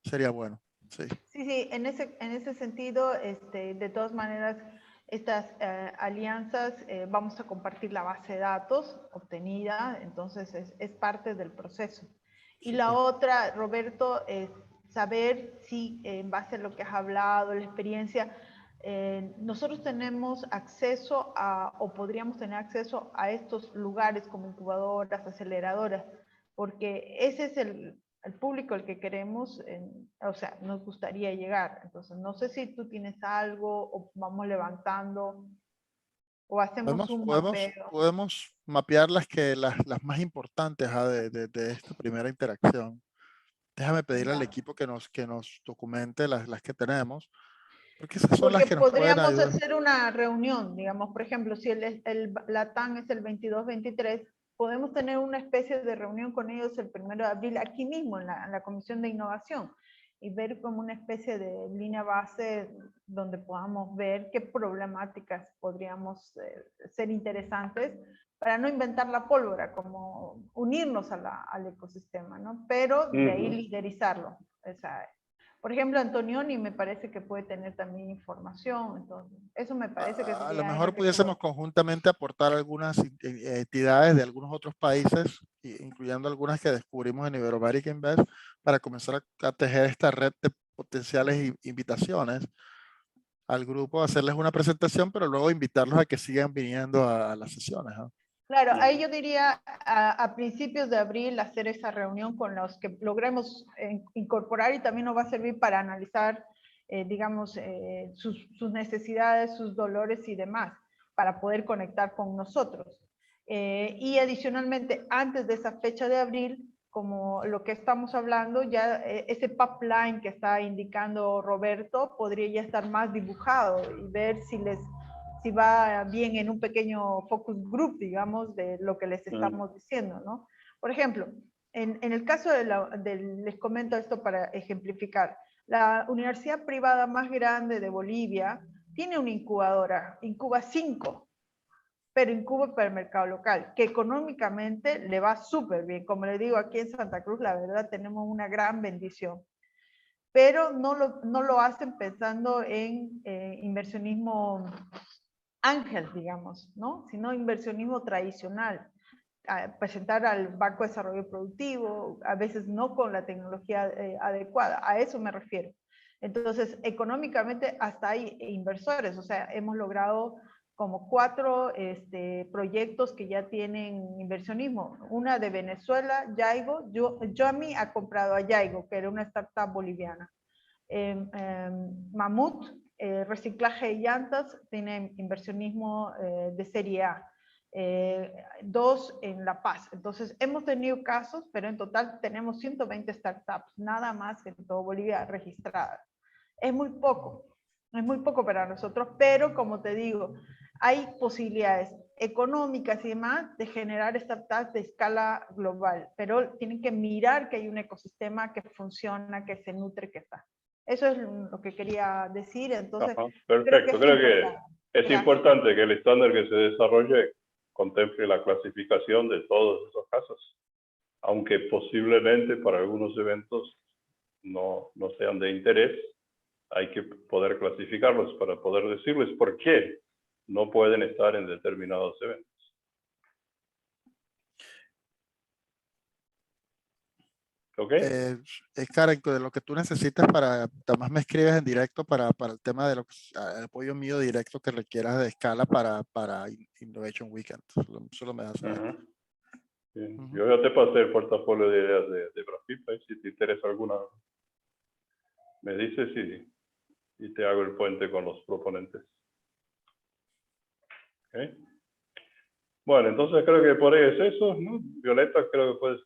sería bueno. Sí. Sí, en ese sentido, de todas maneras, estas alianzas, vamos a compartir la base de datos obtenida, entonces es parte del proceso. Y Super. la otra, Roberto, es saber si en base a lo que has hablado, la experiencia, nosotros tenemos acceso o podríamos tener acceso a estos lugares como incubadoras, aceleradoras, porque ese es el público al que queremos, o sea, nos gustaría llegar. Entonces, no sé si tú tienes algo o vamos levantando o hacemos un mapeo. Podemos mapear las más importantes de esta primera interacción. Déjame pedirle al equipo que nos documente las que tenemos, porque esas son las que nos pueden podríamos ayudar. hacer una reunión, digamos, por ejemplo, si la TAN es el 22-23, podemos tener una especie de reunión con ellos el 1 de abril, aquí mismo, en la Comisión de Innovación, y ver como una especie de línea base donde podamos ver qué problemáticas podríamos ser interesantes para no inventar la pólvora, como unirnos al ecosistema, ¿no? Pero de ahí liderizarlo. O sea, por ejemplo, Antonioni me parece que puede tener también información, entonces eso me parece que A lo sería mejor pudiésemos conjuntamente aportar algunas entidades de algunos otros países, incluyendo algunas que descubrimos en Iberoamérica Invest, para comenzar a tejer esta red de potenciales invitaciones al grupo, hacerles una presentación, pero luego invitarlos a que sigan viniendo a las sesiones, ¿no? Claro, ahí yo diría a principios de abril hacer esa reunión con los que logremos incorporar, y también nos va a servir para analizar, digamos, sus necesidades, sus dolores y demás, para poder conectar con nosotros. Y adicionalmente, antes de esa fecha de abril, como lo que estamos hablando, ya ese pipeline que está indicando Roberto podría ya estar más dibujado y ver si va bien en un pequeño focus group, digamos, de lo que les estamos diciendo, ¿no? Por ejemplo, en el caso les comento esto para ejemplificar, la universidad privada más grande de Bolivia tiene una incubadora, Incuba 5, pero incuba para el mercado local, que económicamente le va súper bien. Como le digo, aquí en Santa Cruz, la verdad, tenemos una gran bendición. Pero no lo hacen pensando en inversionismo ángel, digamos, ¿no? Sino inversionismo tradicional. Presentar al Banco de Desarrollo Productivo, a veces no con la tecnología adecuada. A eso me refiero. Entonces, económicamente hasta hay inversores, o sea, hemos logrado como 4 proyectos que ya tienen inversionismo. Una de Venezuela, Yaigo. Yomi ha comprado a Yaigo, que era una startup boliviana. Mamut, reciclaje de llantas, tiene inversionismo de serie A. 2 en La Paz. Entonces, hemos tenido casos, pero en total tenemos 120 startups, nada más en todo Bolivia registradas. Es muy poco para nosotros, pero como te digo, hay posibilidades económicas y demás de generar startups de escala global, pero tienen que mirar que hay un ecosistema que funciona, que se nutre, que está. Eso es lo que quería decir. Entonces, Ajá, perfecto. Creo que es importante que el estándar que se desarrolle contemple la clasificación de todos esos casos, aunque posiblemente para algunos eventos no sean de interés. Hay que poder clasificarlos para poder decirles por qué no pueden estar en determinados eventos. ¿Ok? Es correcto, de lo que tú necesitas para, además me escribes en directo para el tema de el apoyo mío directo que requieras de escala para Innovation Weekend. Solo me das saber. Bien. Yo ya te pasé el portafolio de ideas de Brasil, ¿eh? Si te interesa alguna, me dices y te hago el puente con los proponentes. ¿Okay? Bueno, entonces creo que por ahí es eso, ¿no? Violeta, creo que puedes